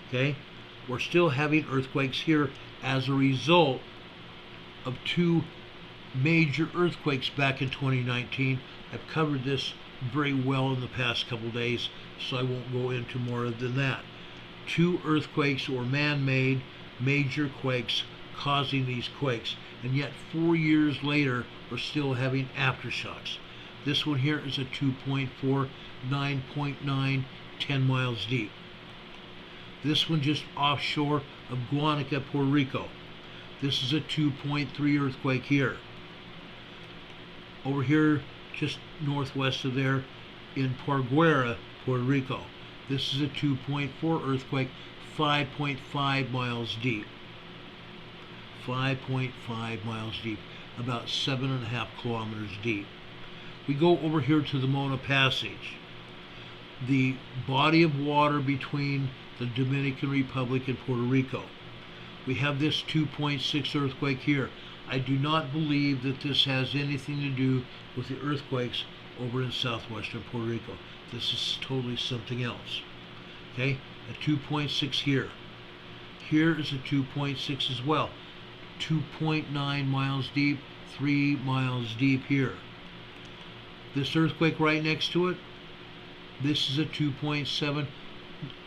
Okay? We're still having earthquakes here as a result of two major earthquakes back in 2019. I've covered this very well in the past couple days, so I won't go into more than that. Two earthquakes or man-made major quakes causing these quakes, and yet 4 years later we're still having aftershocks. This one here is a 2.4, 9.9, 10 miles deep. This one just offshore of Guanica, Puerto Rico. This is a 2.3 earthquake here. Over here, just northwest of there, in Parguera, Puerto Rico. This is a 2.4 earthquake, 5.5 miles deep. 5.5 miles deep, about 7.5 kilometers deep. We go over here to the Mona Passage, the body of water between the Dominican Republic and Puerto Rico. We have this 2.6 earthquake here. I do not believe that this has anything to do with the earthquakes over in southwestern Puerto Rico. This is totally something else. Okay, a 2.6 here. Here is a 2.6 as well. 2.9 miles deep, 3 miles deep here. This earthquake right next to it, this is a 2.7,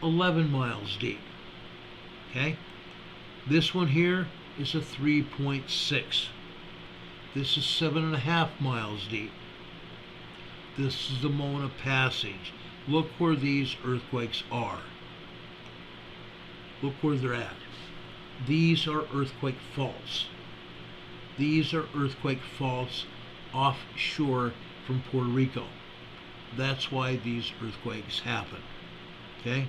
11 miles deep. Okay, this one here is a 3.6. This is 7.5 miles deep. This is the Mona Passage. Look where these earthquakes are. Look where they're at. These are earthquake faults. These are earthquake faults offshore from Puerto Rico. That's why these earthquakes happen. Okay?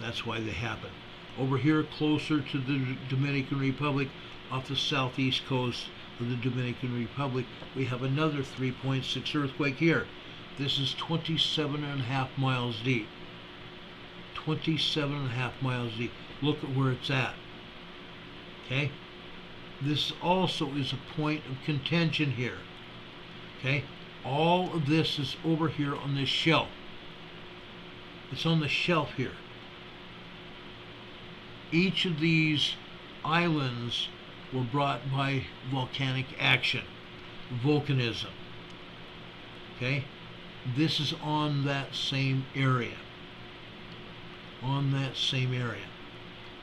That's why they happen. Over here, closer to the Dominican Republic, off the southeast coast of the Dominican Republic, we have another 3.6 earthquake here. This is 27.5 miles deep. 27.5 miles deep. Look at where it's at. Okay? This also is a point of contention here. Okay? All of this is over here on this shelf. It's on the shelf here. Each of these islands were brought by volcanic action, volcanism. Okay? This is on that same area. On that same area.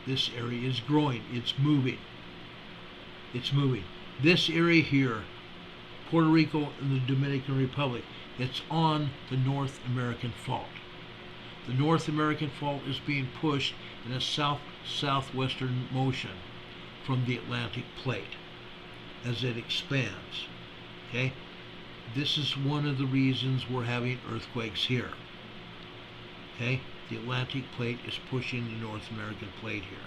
This area is growing. It's moving. It's moving. This area here, Puerto Rico and the Dominican Republic, it's on the North American Fault. The North American Fault is being pushed in a south-southwestern motion from the Atlantic Plate as it expands. Okay? This is one of the reasons we're having earthquakes here. Okay? The Atlantic Plate is pushing the North American Plate here.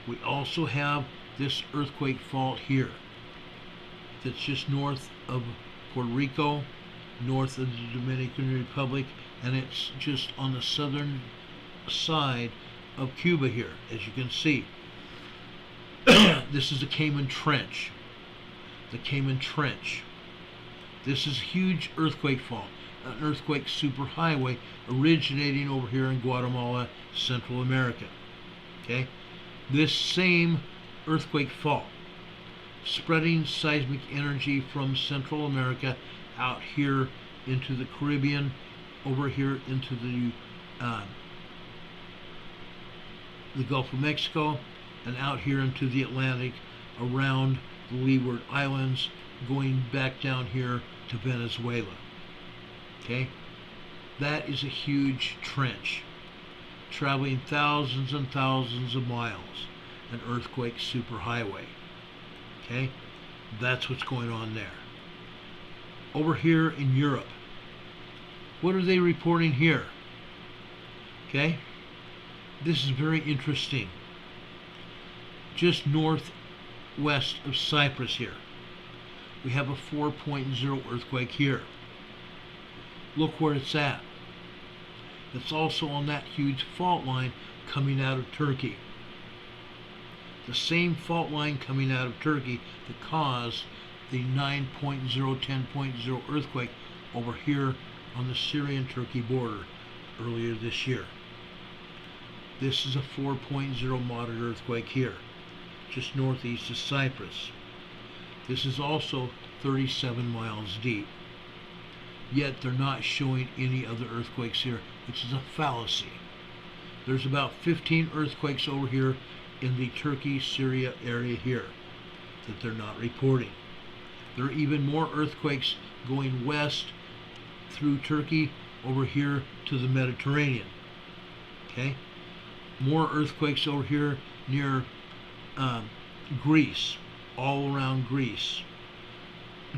We also have this earthquake fault here that's just north of Puerto Rico, north of the Dominican Republic, and it's just on the southern side of Cuba here, as you can see. This is the Cayman Trench. The Cayman Trench. This is a huge earthquake fault, an earthquake superhighway originating over here in Guatemala, Central America. Okay? This same earthquake fault, spreading seismic energy from Central America out here into the Caribbean, over here into the Gulf of Mexico, and out here into the Atlantic around the Leeward Islands, going back down here to Venezuela. Okay? That is a huge trench, traveling thousands and thousands of miles, an earthquake superhighway. Okay? That's what's going on there. Over here in Europe, what are they reporting here? Okay? This is very interesting. Just northwest of Cyprus here, we have a 4.0 earthquake here. Look where it's at. It's also on that huge fault line coming out of Turkey. The same fault line coming out of Turkey that caused the 9.0, 10.0 earthquake over here on the Syrian-Turkey border earlier this year. This is a 4.0 moderate earthquake here, just northeast of Cyprus. This is also 37 miles deep. Yet they're not showing any other earthquakes here, which is a fallacy. There's about 15 earthquakes over here in the Turkey-Syria area here that they're not reporting. There are even more earthquakes going west through Turkey over here to the Mediterranean. Okay? More earthquakes over here near Greece, all around Greece.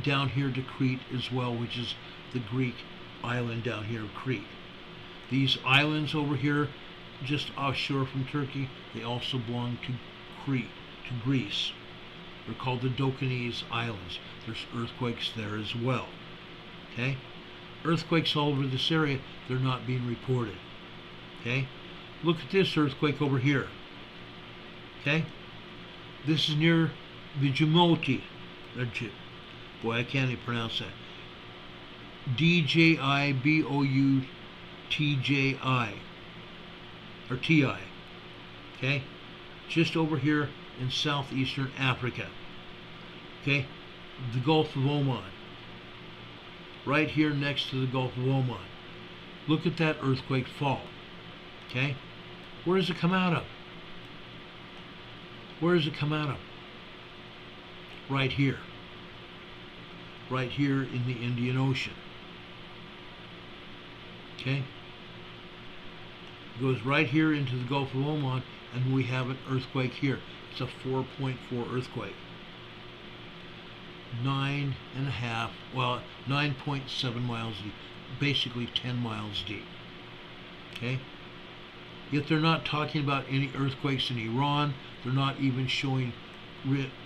Down here to Crete as well, which is the Greek island down here of Crete. These islands over here, just offshore from Turkey, they also belong to Crete, to Greece. They're called the Volcanoes Islands. There's earthquakes there as well. Okay? Earthquakes all over this area, they're not being reported. Okay? Look at this earthquake over here. Okay? This is near Vijimoti. Boy, I can't even pronounce that. D-J-I-B-O-U-T-J-I. Or T-I. Okay? Just over here in southeastern Africa. Okay? The Gulf of Oman. Right here next to the Gulf of Oman. Look at that earthquake fault. Okay? Where does it come out of? Where does it come out of? Right here. Right here in the Indian Ocean. Okay? It goes right here into the Gulf of Oman, and we have an earthquake here. It's a 4.4 earthquake. 9.7 miles deep. Basically 10 miles deep. Okay? Yet they're not talking about any earthquakes in Iran. They're not even showing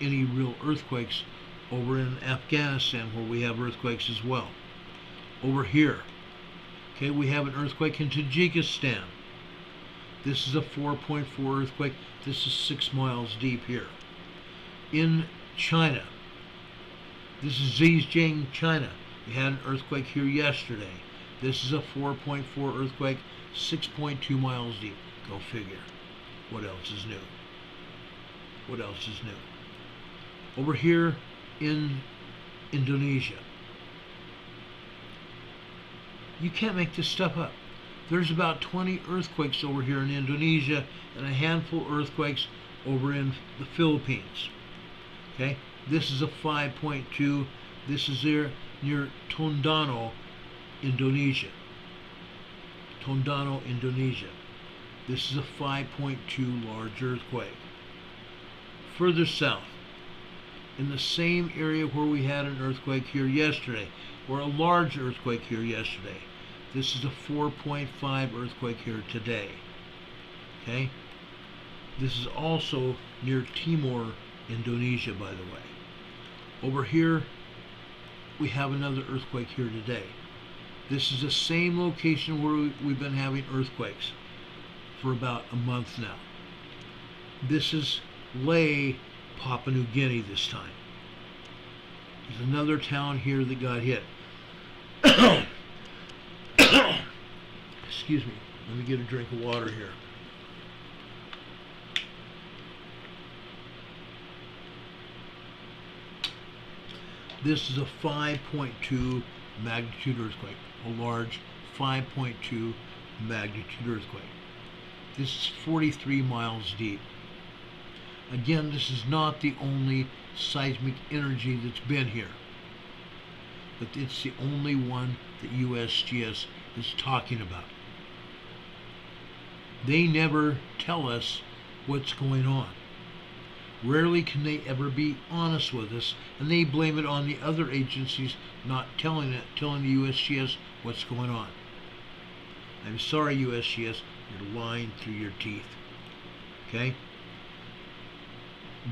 any real earthquakes over in Afghanistan, where we have earthquakes as well. Over here, okay, we have an earthquake in Tajikistan. This is a 4.4 earthquake. This is 6 miles deep here. In China, this is Zhejiang, China. We had an earthquake here yesterday. This is a 4.4 earthquake, 6.2 miles deep. Go figure. What else is new? What else is new? Over here in Indonesia. You can't make this stuff up. There's about 20 earthquakes over here in Indonesia and a handful of earthquakes over in the Philippines. Okay, this is a 5.2. This is there near Tondano, Indonesia. Tondano, Indonesia. This is a 5.2 large earthquake. Further south, in the same area where we had an earthquake here yesterday, or a large earthquake here yesterday, this is a 4.5 earthquake here today. Okay? This is also near Timor, Indonesia, by the way. Over here, we have another earthquake here today. This is the same location where we've been having earthquakes for about a month now. This is Lae, Papua New Guinea this time. There's another town here that got hit. Excuse me. Let me get a drink of water here. This is a 5.2 magnitude earthquake, a large 5.2 magnitude earthquake. This is 43 miles deep. Again, this is not the only seismic energy that's been here, but it's the only one that USGS is talking about. They never tell us what's going on. Rarely can they ever be honest with us, and they blame it on the other agencies not telling the USGS what's going on. I'm sorry, USGS, you're lying through your teeth. Okay?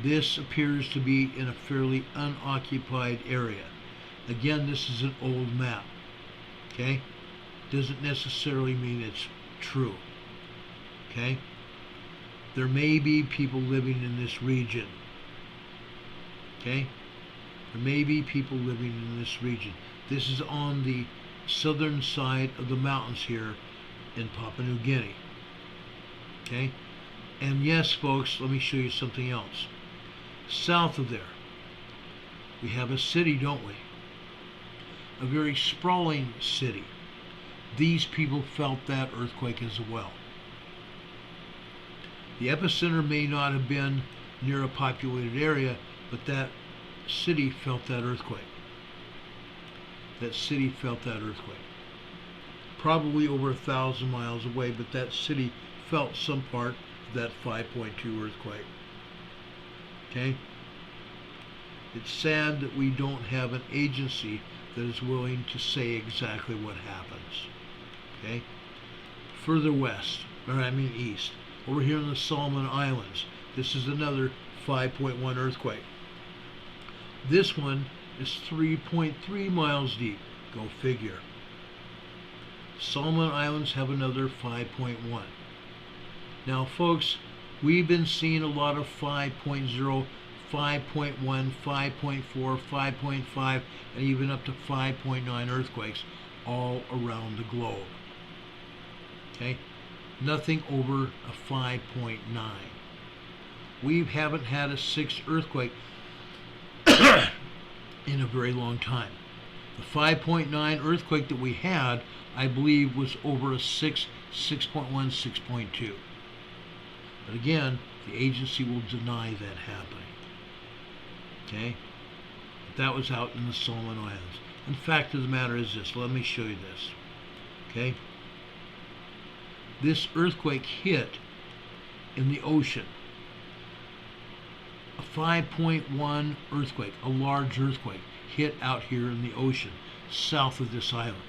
This appears to be in a fairly unoccupied area. Again, this is an old map. Okay? Doesn't necessarily mean it's true. Okay? There may be people living in this region. Okay? There may be people living in this region. This is on the southern side of the mountains here in Papua New Guinea. Okay? And yes, folks, let me show you something else. South of there, we have a city, don't we? A very sprawling city. These people felt that earthquake as well. The epicenter may not have been near a populated area, but that city felt that earthquake. That city felt that earthquake. Probably over 1,000 miles away, but that city felt some part of that 5.2 earthquake. Okay? It's sad that we don't have an agency that is willing to say exactly what happens. Okay? Further west, east, over here in the Solomon Islands, this is another 5.1 earthquake. This one is 3.3 miles deep. Go figure. Solomon Islands have another 5.1. Now, folks, we've been seeing a lot of 5.0, 5.1, 5.4, 5.5, and even up to 5.9 earthquakes all around the globe. Okay? Nothing over a 5.9. We haven't had a 6 earthquake in a very long time. The 5.9 earthquake that we had, I believe, was over a 6, 6.1, 6.2. But again, the agency will deny that happening. Okay? But that was out in the Solomon Islands. And the fact of the matter is this. Let me show you this. Okay? This earthquake hit in the ocean. A 5.1 earthquake, a large earthquake, hit out here in the ocean, south of this island.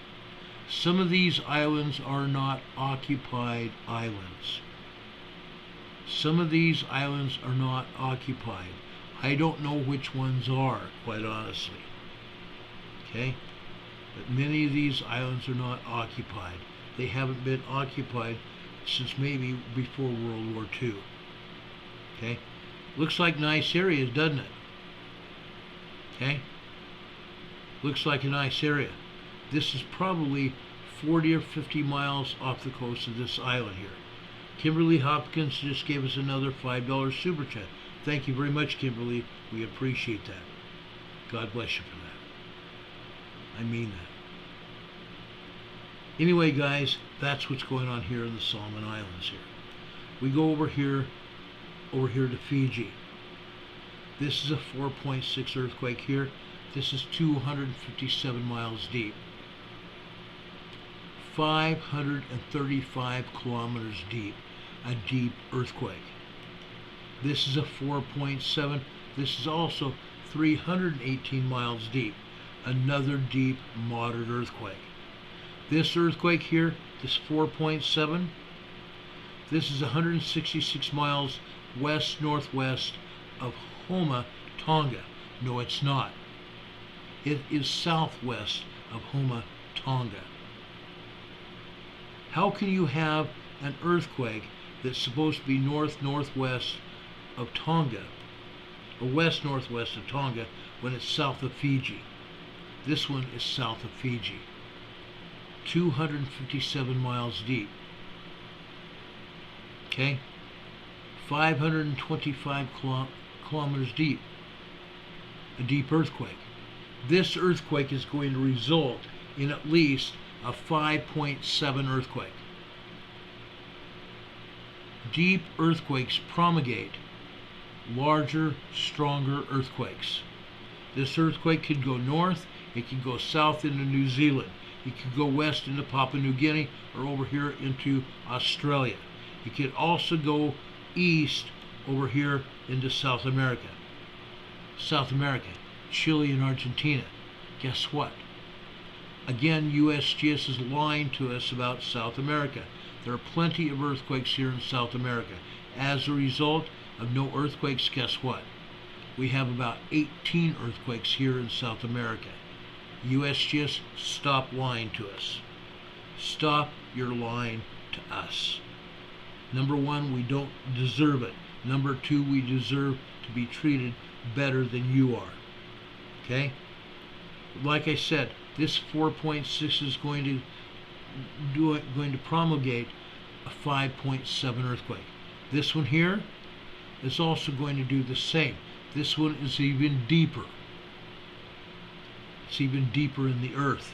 Some of these islands are not occupied islands. Some of these islands are not occupied. I don't know which ones are, quite honestly. Okay? But many of these islands are not occupied. They haven't been occupied since maybe before World War II. Okay? Looks like nice areas, doesn't it? Okay? Looks like a nice area. This is probably 40 or 50 miles off the coast of this island here. Kimberly Hopkins just gave us another $5 super chat. Thank you very much, Kimberly. We appreciate that. God bless you for that. I mean that. Anyway, guys, that's what's going on here in the Solomon Islands here. We go over here to Fiji. This is a 4.6 earthquake here. This is 257 miles deep. 535 kilometers deep. A deep earthquake. This is a 4.7. This is also 318 miles deep. Another deep, moderate earthquake. This earthquake here, this 4.7, this is 166 miles west-northwest of Homa, Tonga. No, it's not. It is southwest of Homa, Tonga. How can you have an earthquake that's supposed to be north-northwest of Tonga, or west-northwest of Tonga, when it's south of Fiji? This one is south of Fiji. 257 miles deep. Okay? 525 kilometers deep. A deep earthquake. This earthquake is going to result in at least a 5.7 earthquake. Deep earthquakes promulgate larger, stronger earthquakes. This earthquake could go north, it could go south into New Zealand, it could go west into Papua New Guinea, or over here into Australia. It could also go east over here into South America. Chile and Argentina. Guess what? Again, USGS is lying to us about South America. There are plenty of earthquakes here in South America. As a result of no earthquakes, guess what? We have about 18 earthquakes here in South America. USGS, stop lying to us. Stop your lying to us. Number one, we don't deserve it. Number two, we deserve to be treated better than you are. Okay? Like I said, this 4.6 is going to promulgate a 5.7 earthquake. This one here is also going to do the same. This one is even deeper. It's even deeper in the earth.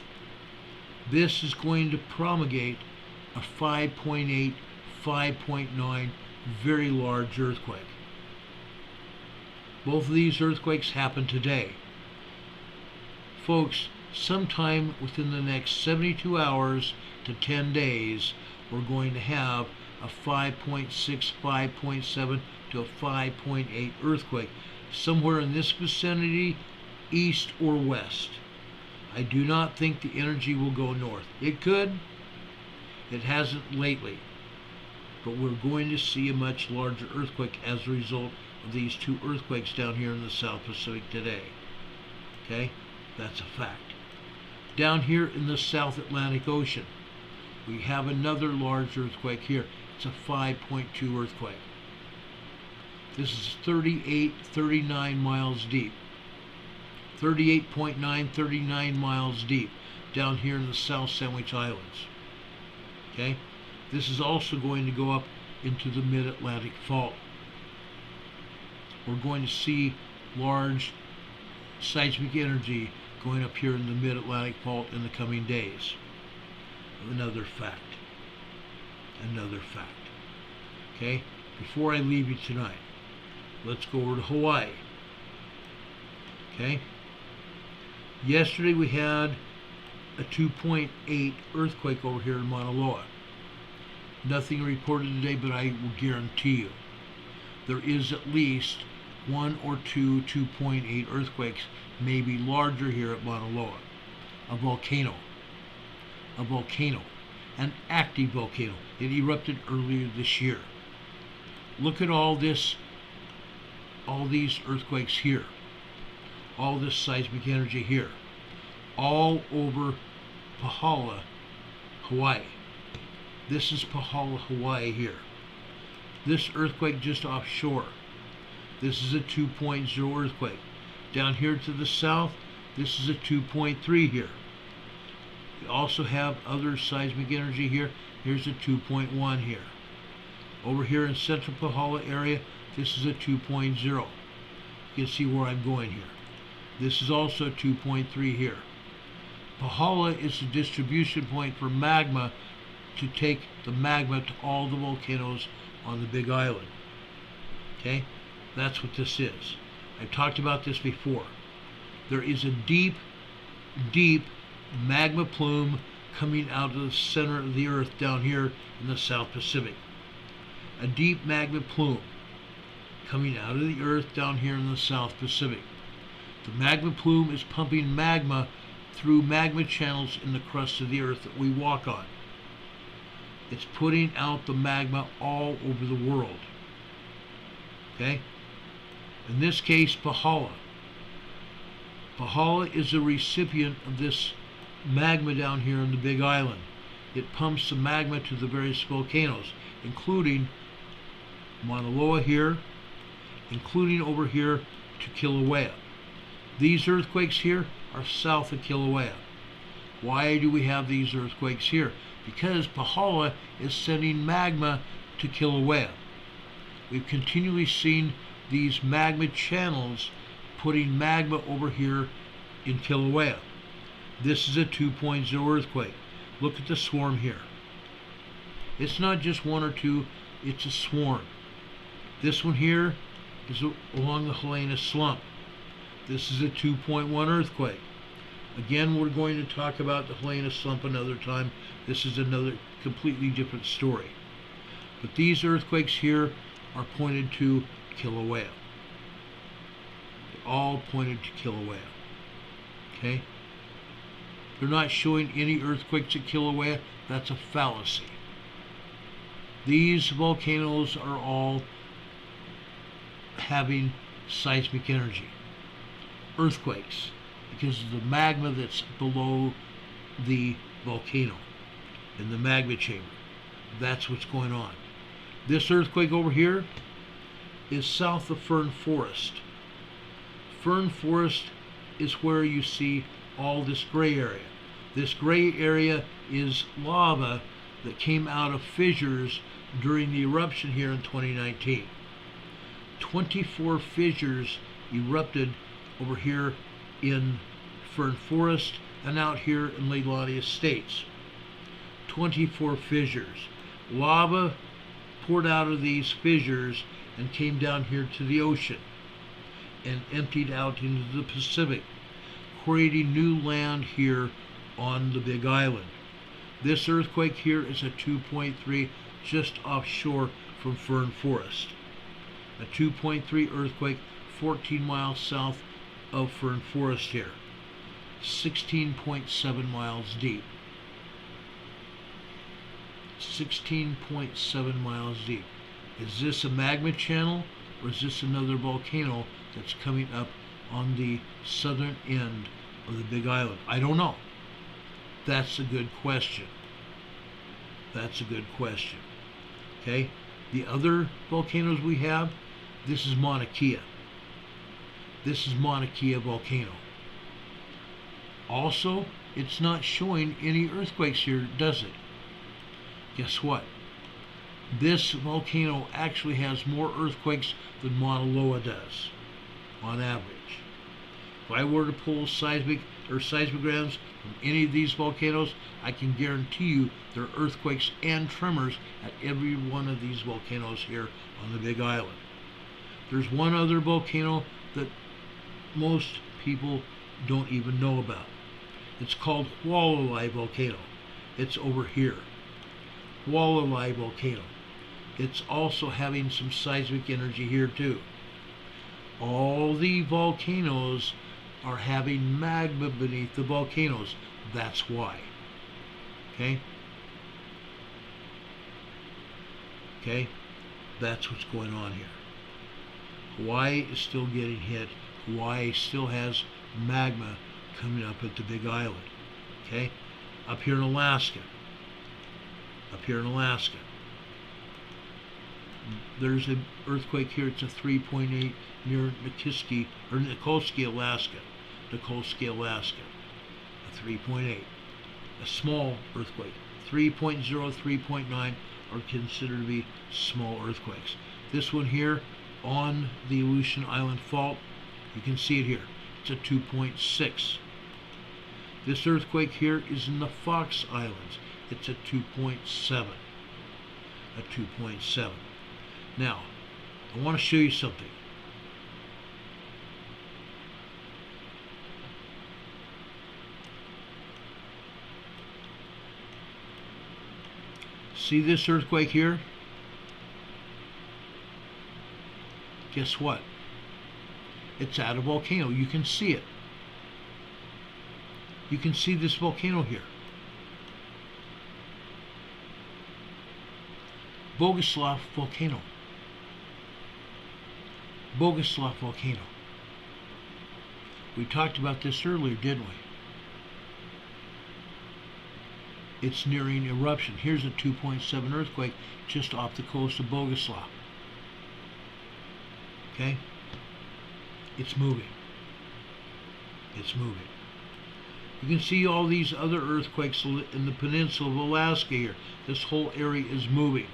This is going to promulgate a 5.8, 5.9 very large earthquake. Both of these earthquakes happen today. Folks, sometime within the next 72 hours to 10 days, we're going to have a 5.6, 5.7 to a 5.8 earthquake somewhere in this vicinity, east or west. I do not think the energy will go north. It could. It hasn't lately. But we're going to see a much larger earthquake as a result of these two earthquakes down here in the South Pacific today. Okay? That's a fact. Down here in the South Atlantic Ocean, we have another large earthquake here. It's a 5.2 earthquake. This is 39 miles deep. 38.9, 39 miles deep down here in the South Sandwich Islands. Okay? This is also going to go up into the Mid-Atlantic Fault. We're going to see large seismic energy going up here in the Mid-Atlantic Fault in the coming days. Another fact. Another fact. Okay? Before I leave you tonight, let's go over to Hawaii. Okay? Yesterday we had a 2.8 earthquake over here in Mauna Loa. Nothing reported today, but I will guarantee you there is at least one or two 2.8 earthquakes, maybe larger here at Mauna Loa. A volcano. A volcano. An active volcano. It erupted earlier this year. Look at all this, all these earthquakes here, all this seismic energy here, all over Pahala, Hawaii. This is Pahala, Hawaii here. This earthquake just offshore. This is a 2.0 earthquake. Down here to the south, this is a 2.3 here. We also have other seismic energy here. Here's a 2.1 here. Over here in central Pahala area, this is a 2.0. You can see where I'm going here. This is also a 2.3 here. Pahala is the distribution point for magma to take the magma to all the volcanoes on the Big Island. Okay? That's what this is. I've talked about this before. There is a deep, deep magma plume coming out of the center of the earth down here in the South Pacific. A deep magma plume coming out of the earth down here in the South Pacific. The magma plume is pumping magma through magma channels in the crust of the earth that we walk on. It's putting out the magma all over the world. Okay? In this case, Pahala. Pahala is a recipient of this magma down here in the Big Island. It pumps the magma to the various volcanoes, including Mauna Loa here, including over here to Kilauea. These earthquakes here are south of Kilauea. Why do we have these earthquakes here? Because Pahala is sending magma to Kilauea. We've continually seen these magma channels putting magma over here in Kilauea. This is a 2.0 earthquake. Look at the swarm here. It's not just one or two, it's a swarm. This one here is along the Helena slump. This is a 2.1 earthquake. Again, we're going to talk about the Helena slump another time. This is another completely different story. But these earthquakes here are pointed to Kilauea. They're all pointed to Kilauea. Okay? They're not showing any earthquakes at Kilauea. That's a fallacy. These volcanoes are all having seismic energy. Earthquakes, because of the magma that's below the volcano in the magma chamber. That's what's going on. This earthquake over here is south of Fern Forest. Fern Forest is where you see all this gray area. This gray area is lava that came out of fissures during the eruption here in 2019. 24 fissures erupted over here in Fern Forest and out here in Leilani Estates. 24 fissures. Lava poured out of these fissures and came down here to the ocean and emptied out into the Pacific, creating new land here on the Big Island. This earthquake here is a 2.3 just offshore from Fern Forest. A 2.3 earthquake 14 miles south of Fern Forest here. 16.7 miles deep. 16.7 miles deep. Is this a magma channel or is this another volcano that's coming up on the southern end of the Big Island? I don't know. That's a good question. That's a good question. Okay? The other volcanoes we have, this is Mauna Kea. This is Mauna Kea volcano. Also, it's not showing any earthquakes here, does it? Guess what? This volcano actually has more earthquakes than Mauna Loa does, on average. If I were to pull seismic or seismograms from any of these volcanoes, I can guarantee you there are earthquakes and tremors at every one of these volcanoes here on the Big Island. There's one other volcano that most people don't even know about. It's called Hualalai Volcano. It's over here. Hualalai Volcano. It's also having some seismic energy here too. All the volcanoes are having magma beneath the volcanoes. That's why. Okay? Okay? That's what's going on here. Hawaii is still getting hit. Hawaii still has magma coming up at the Big Island. Okay? Up here in Alaska. There's an earthquake here. It's a 3.8 near Nikolsky, Alaska. A 3.8. A small earthquake. 3.0, 3.9 are considered to be small earthquakes. This one here on the Aleutian Island Fault, you can see it here. It's a 2.6. This earthquake here is in the Fox Islands. It's a 2.7. Now, I want to show you something. See this earthquake here? Guess what? It's at a volcano. You can see it. You can see this volcano here. Bogoslav volcano. We talked about this earlier, didn't we? It's nearing eruption. Here's a 2.7 earthquake just off the coast of Bogoslav. Okay? It's moving. You can see all these other earthquakes in the peninsula of Alaska here. This whole area is moving.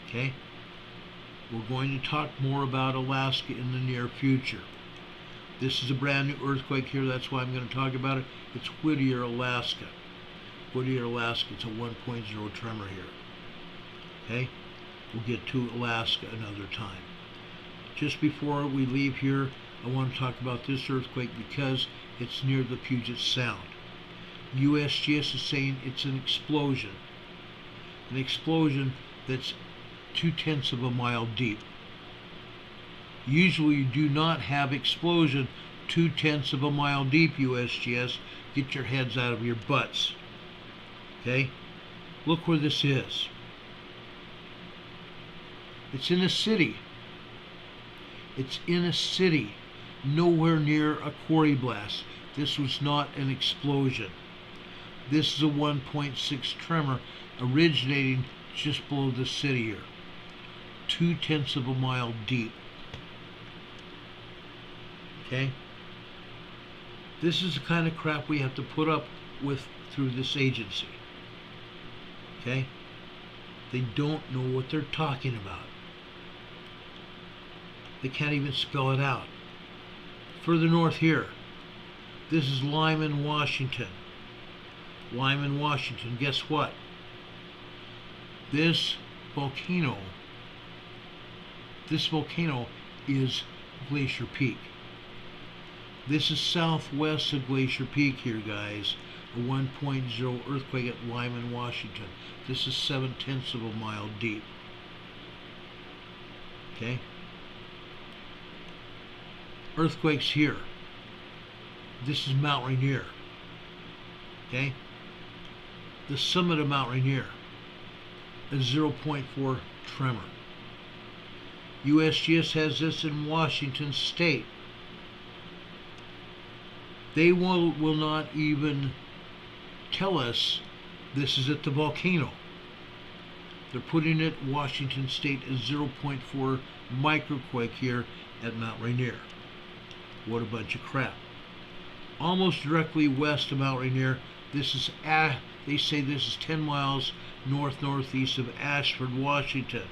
Okay? We're going to talk more about Alaska in the near future. This is a brand new earthquake here. That's why I'm going to talk about it. It's Whittier, Alaska. It's a 1.0 tremor here. Okay? We'll get to Alaska another time. Just before we leave here, I want to talk about this earthquake because it's near the Puget Sound. USGS is saying it's an explosion. An explosion that's 0.2 of a mile deep. Usually you do not have explosion 0.2 of a mile deep, USGS. Get your heads out of your butts. Okay? Look where this is. It's in a city. Nowhere near a quarry blast. This was not an explosion. This is a 1.6 tremor originating just below the city here. 0.2 of a mile deep. Okay? This is the kind of crap we have to put up with through this agency. Okay? They don't know what they're talking about. They can't even spell it out. Further north here, this is Lyman, Washington. Guess what? This volcano is Glacier Peak. This is southwest of Glacier Peak here, guys. A 1.0 earthquake at Lyman, Washington. This is 0.7 of a mile deep. Okay? Earthquakes here. This is Mount Rainier. Okay? The summit of Mount Rainier. A 0.4 tremor. USGS has this in Washington State. They will not even tell us this is at the volcano. They're putting it Washington State as 0.4 microquake here at Mount Rainier. What a bunch of crap. Almost directly west of Mount Rainier, this is they say this is 10 miles northeast of Ashford, Washington.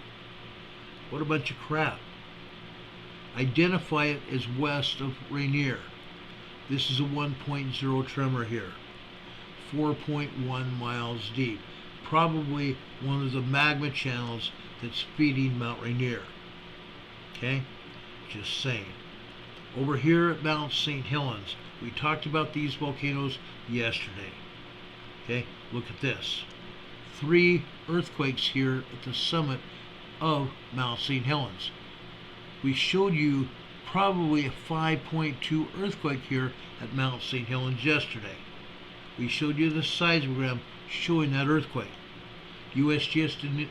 What a bunch of crap. Identify it as west of Rainier. This is a 1.0 tremor here. 4.1 miles deep. Probably one of the magma channels that's feeding Mount Rainier. Okay? Just saying. Over here at Mount St. Helens, we talked about these volcanoes yesterday. Okay? Look at this. 3 earthquakes here at the summit of Mount St. Helens. We showed you probably a 5.2 earthquake here at Mount St. Helens yesterday. We showed you the seismogram showing that earthquake. USGS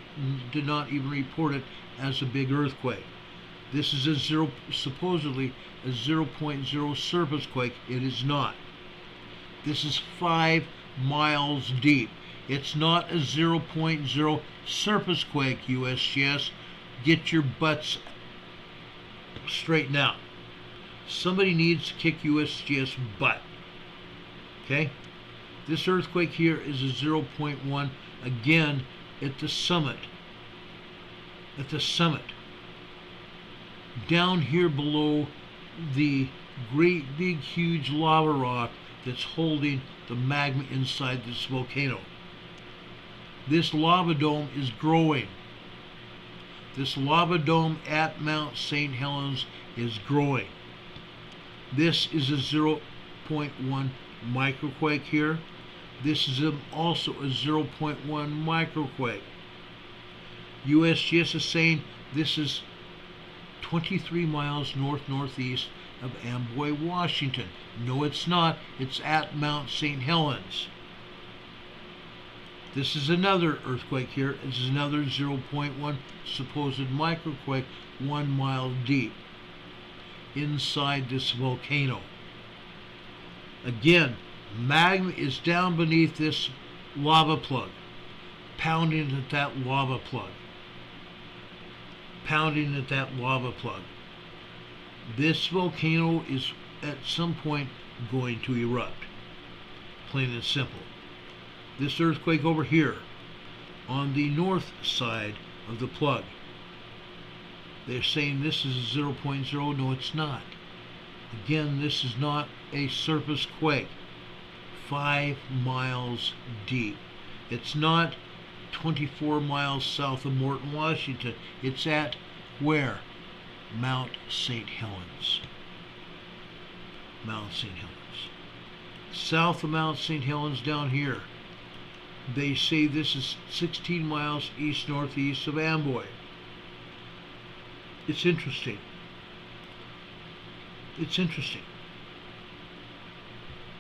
did not even report it as a big earthquake. This is supposedly a 0.0 surface quake. It is not. This is 5 miles deep. It's not a 0.0 surface quake, USGS. Get your butts straightened out. Somebody needs to kick USGS butt. Okay? This earthquake here is a 0.1, again, at the summit. At the summit. Down here below the great big huge lava rock that's holding the magma inside this volcano. This lava dome is growing. This lava dome at Mount St. Helens is growing. This is a 0.1 microquake here. This is also a 0.1 microquake. USGS is saying this is 23 miles north-northeast of Amboy, Washington. No, it's not. It's at Mount St. Helens. This is another earthquake here. This is another 0.1 supposed microquake 1 mile deep inside this volcano. Again, magma is down beneath this lava plug, pounding at that lava plug. Pounding at that lava plug. This volcano is at some point going to erupt. Plain and simple. This earthquake over here on the north side of the plug, they're saying this is a 0.0. No, it's not. Again, this is not a surface quake. 5 miles deep. It's not 24 miles south of Morton, Washington. It's at where? Mount St. Helens. Mount St. Helens. South of Mount St. Helens down here. They say this is 16 miles east-northeast of Amboy. It's interesting. It's interesting.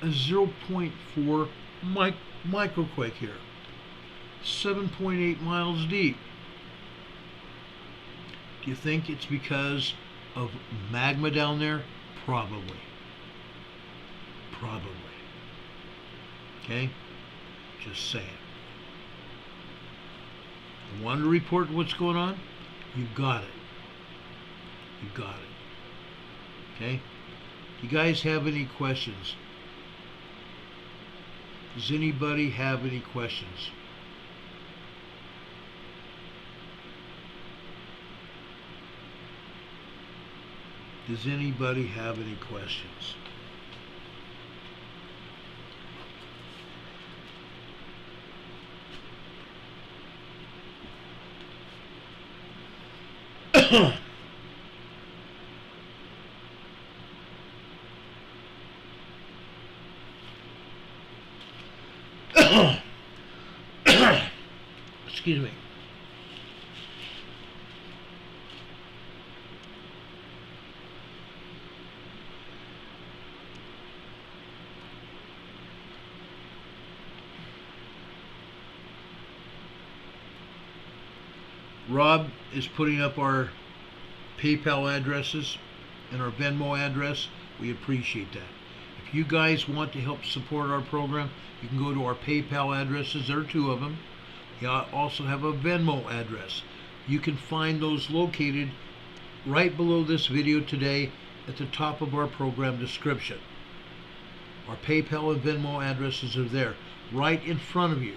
A 0.4 microquake here. 7.8 miles deep. Do you think it's because of magma down there? Probably. Probably. Okay? Just saying. You want to report what's going on? You got it. You got it. Okay? Do you guys have any questions? Does anybody have any questions? Does anybody have any questions? Excuse me. Rob is putting up our PayPal addresses and our Venmo address. We appreciate that. If you guys want to help support our program, you can go to our PayPal addresses. There are 2 of them. You also have a Venmo address. You can find those located right below this video today at the top of our program description. Our PayPal and Venmo addresses are there, right in front of you.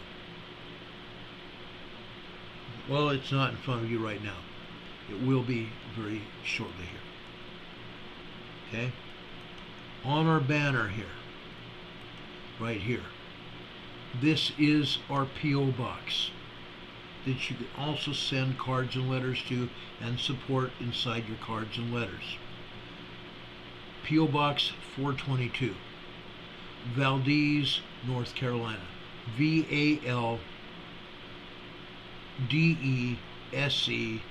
Well, it's not in front of you right now. It will be very shortly here. Okay? On our banner here, right here, this is our P.O. Box that you can also send cards and letters to and support inside your cards and letters. P.O. Box 422, Valdese, North Carolina. VALDESE,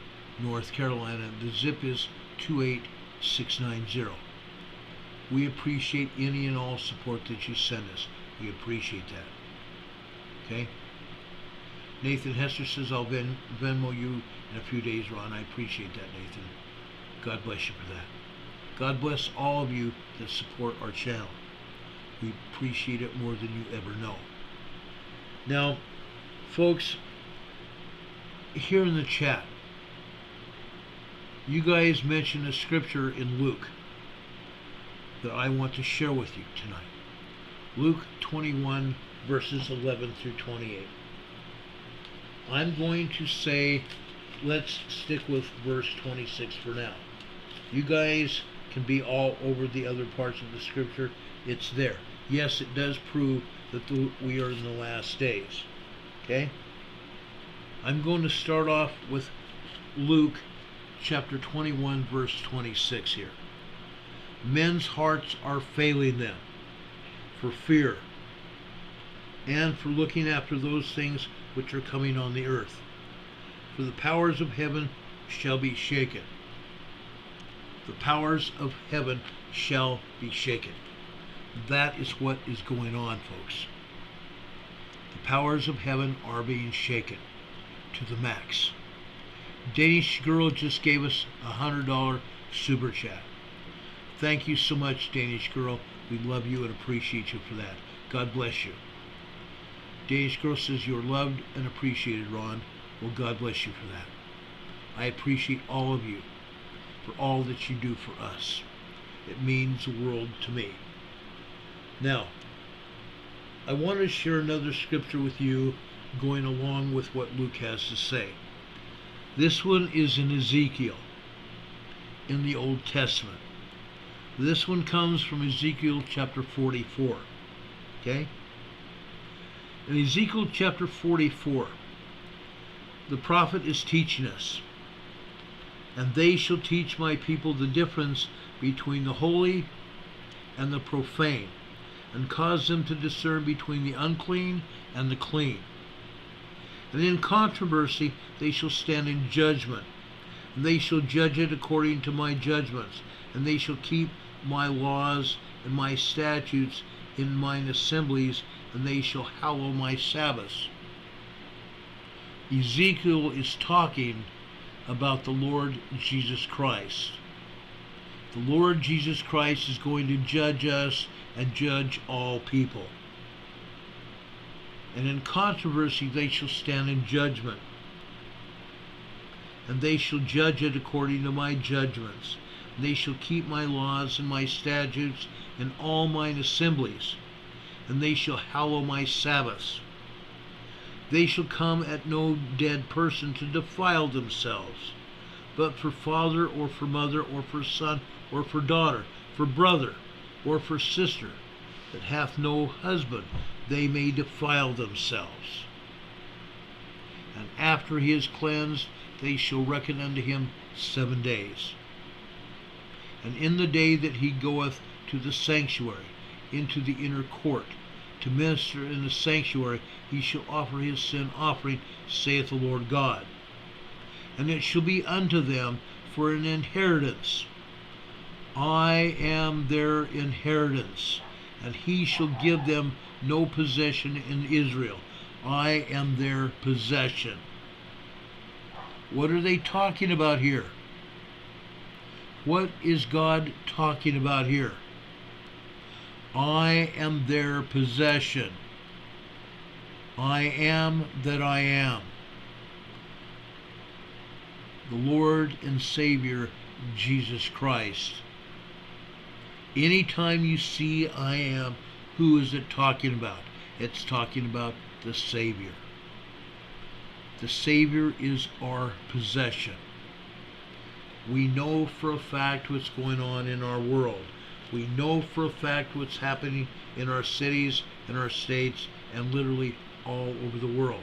North Carolina. The zip is 28690. We appreciate any and all support that you send us. We appreciate that. Okay? Nathan Hester says, I'll Venmo you in a few days, Ron. I appreciate that, Nathan. God bless you for that. God bless all of you that support our channel. We appreciate it more than you ever know. Now, folks, here in the chat, you guys mentioned a scripture in Luke that I want to share with you tonight. Luke 21, verses 11 through 28. I'm going to say, let's stick with verse 26 for now. You guys can be all over the other parts of the scripture. It's there. Yes, it does prove that we are in the last days. Okay? I'm going to start off with Luke chapter 21, verse 26 here. Men's hearts are failing them for fear and for looking after those things which are coming on the earth. For the powers of heaven shall be shaken. The powers of heaven shall be shaken. That is what is going on, folks. The powers of heaven are being shaken to the max. Danish girl just gave us $100 super chat. Thank you so much, Danish girl. We love you and appreciate you for that. God bless you. Danish girl says you're loved and appreciated, Ron. Well, God bless you for that. I appreciate all of you for all that you do for us. It means the world to me. Now, I want to share another scripture with you going along with what Luke has to say. This one is in Ezekiel in the Old Testament. This one comes from Ezekiel chapter 44. Okay? In Ezekiel chapter 44, the prophet is teaching us, and they shall teach my people the difference between the holy and the profane, and cause them to discern between the unclean and the clean. And in controversy they shall stand in judgment, and they shall judge it according to my judgments, and they shall keep my laws and my statutes in mine assemblies, and they shall hallow my Sabbaths. Ezekiel is talking about the Lord Jesus Christ. The Lord Jesus Christ is going to judge us and judge all people. And in controversy they shall stand in judgment, and they shall judge it according to my judgments. And they shall keep my laws and my statutes in all mine assemblies, and they shall hallow my Sabbaths. They shall come at no dead person to defile themselves, but for father or for mother or for son or for daughter, for brother or for sister that hath no husband, they may defile themselves. And after he is cleansed, they shall reckon unto him 7 days. And in the day that he goeth to the sanctuary, into the inner court, to minister in the sanctuary, he shall offer his sin offering, saith the Lord God. And it shall be unto them for an inheritance. I am their inheritance, and he shall give them no possession in Israel. I am their possession. What are they talking about here? What is God talking about here? I am their possession. I am that I am. The Lord and Savior, Jesus Christ. Anytime you see I am, who is it talking about? It's talking about the Savior. The Savior is our possession. We know for a fact what's going on in our world. We know for a fact what's happening in our cities, in our states, and literally all over the world.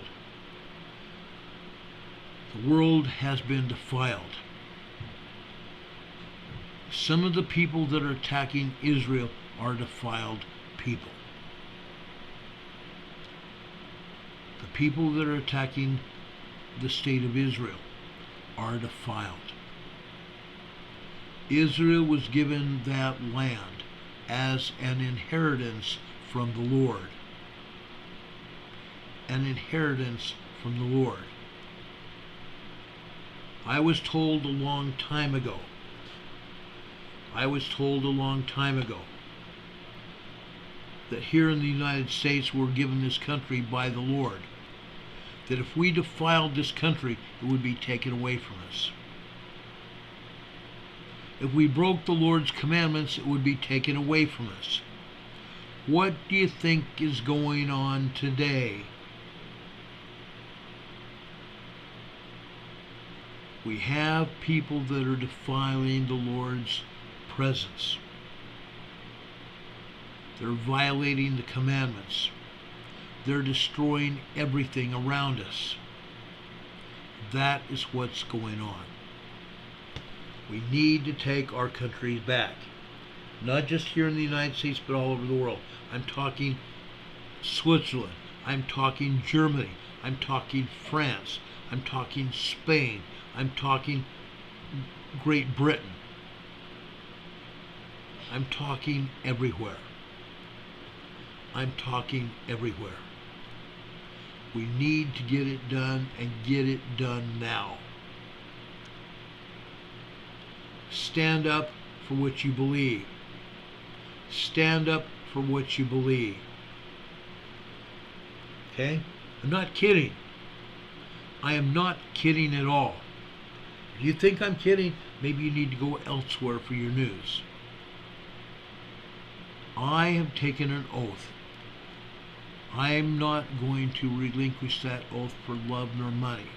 The world has been defiled. Some of the people that are attacking Israel are defiled people. The people that are attacking the state of Israel are defiled. Israel was given that land as an inheritance from the Lord. An inheritance from the Lord. I was told a long time ago that here in the United States we're given this country by the Lord, that if we defiled this country, it would be taken away from us. If we broke the Lord's commandments, it would be taken away from us. What do you think is going on today? We have people that are defiling the Lord's presence. They're violating the commandments. They're destroying everything around us. That is what's going on. We need to take our country back. Not just here in the United States, but all over the world. I'm talking Switzerland. I'm talking Germany. I'm talking France. I'm talking Spain. I'm talking Great Britain. I'm talking everywhere. I'm talking everywhere. We need to get it done and get it done now. Stand up for what you believe. Stand up for what you believe. Okay? I'm not kidding. I am not kidding at all. If you think I'm kidding, maybe you need to go elsewhere for your news. I have taken an oath. I'm not going to relinquish that oath for love nor money.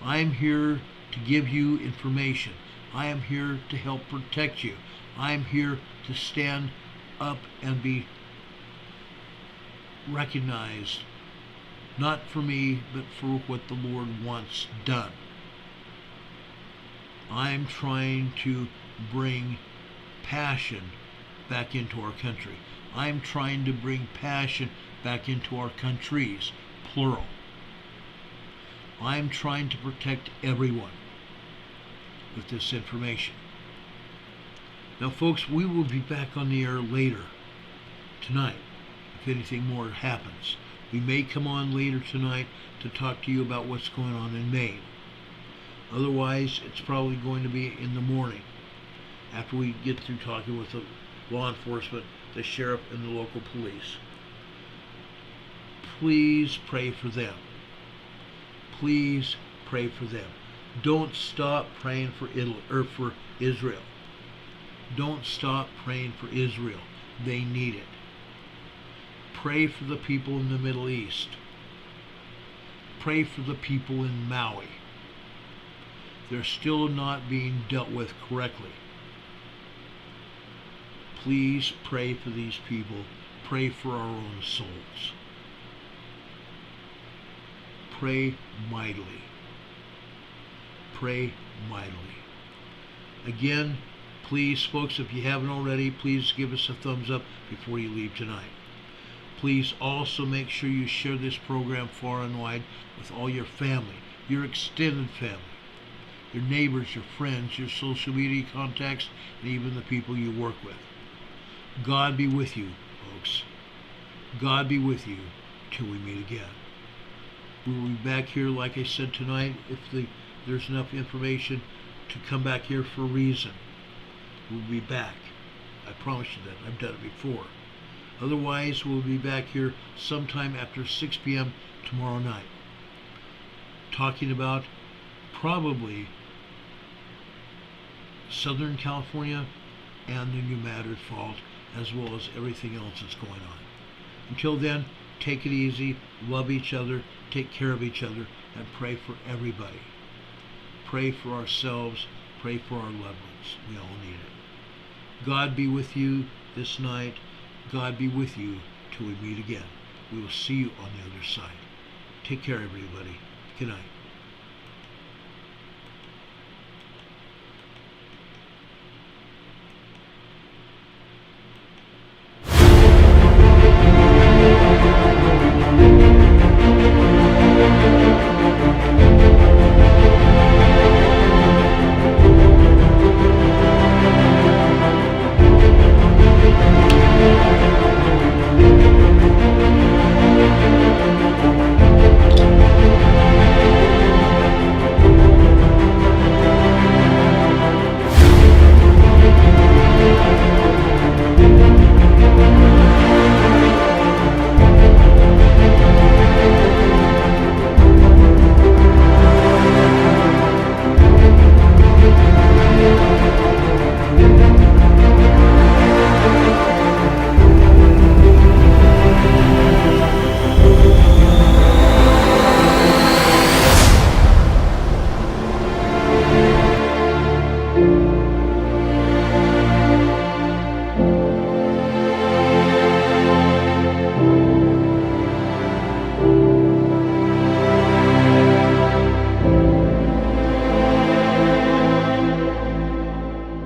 I'm here to give you information. I am here to help protect you. I'm here to stand up and be recognized, not for me, but for what the Lord wants done. I'm trying to bring passion back into our country. I'm trying to bring passion back into our countries, plural. I'm trying to protect everyone with this information. Now, folks, we will be back on the air later tonight if anything more happens. We may come on later tonight to talk to you about what's going on in Maine. Otherwise, it's probably going to be in the morning after we get through talking with the law enforcement, the sheriff, and the local police. Please pray for them. Please pray for them. Don't stop praying for Israel. Don't stop praying for Israel. They need it. Pray for the people in the Middle East. Pray for the people in Maui. They're still not being dealt with correctly. Please pray for these people. Pray for our own souls. Pray mightily. Pray mightily. Again, please, folks, if you haven't already, please give us a thumbs up before you leave tonight. Please also make sure you share this program far and wide with all your family, your extended family, your neighbors, your friends, your social media contacts, and even the people you work with. God be with you, folks. God be with you till we meet again. We will be back here, like I said, tonight, if there's enough information to come back here for a reason. We'll be back. I promise you that. I've done it before. Otherwise, we'll be back here sometime after 6 p.m. tomorrow night, talking about probably Southern California and the New Madrid Fault, as well as everything else that's going on. Until then, take it easy, love each other, take care of each other, and pray for everybody. Pray for ourselves, pray for our loved ones. We all need it. God be with you this night. God be with you till we meet again. We will see you on the other side. Take care, everybody. Good night.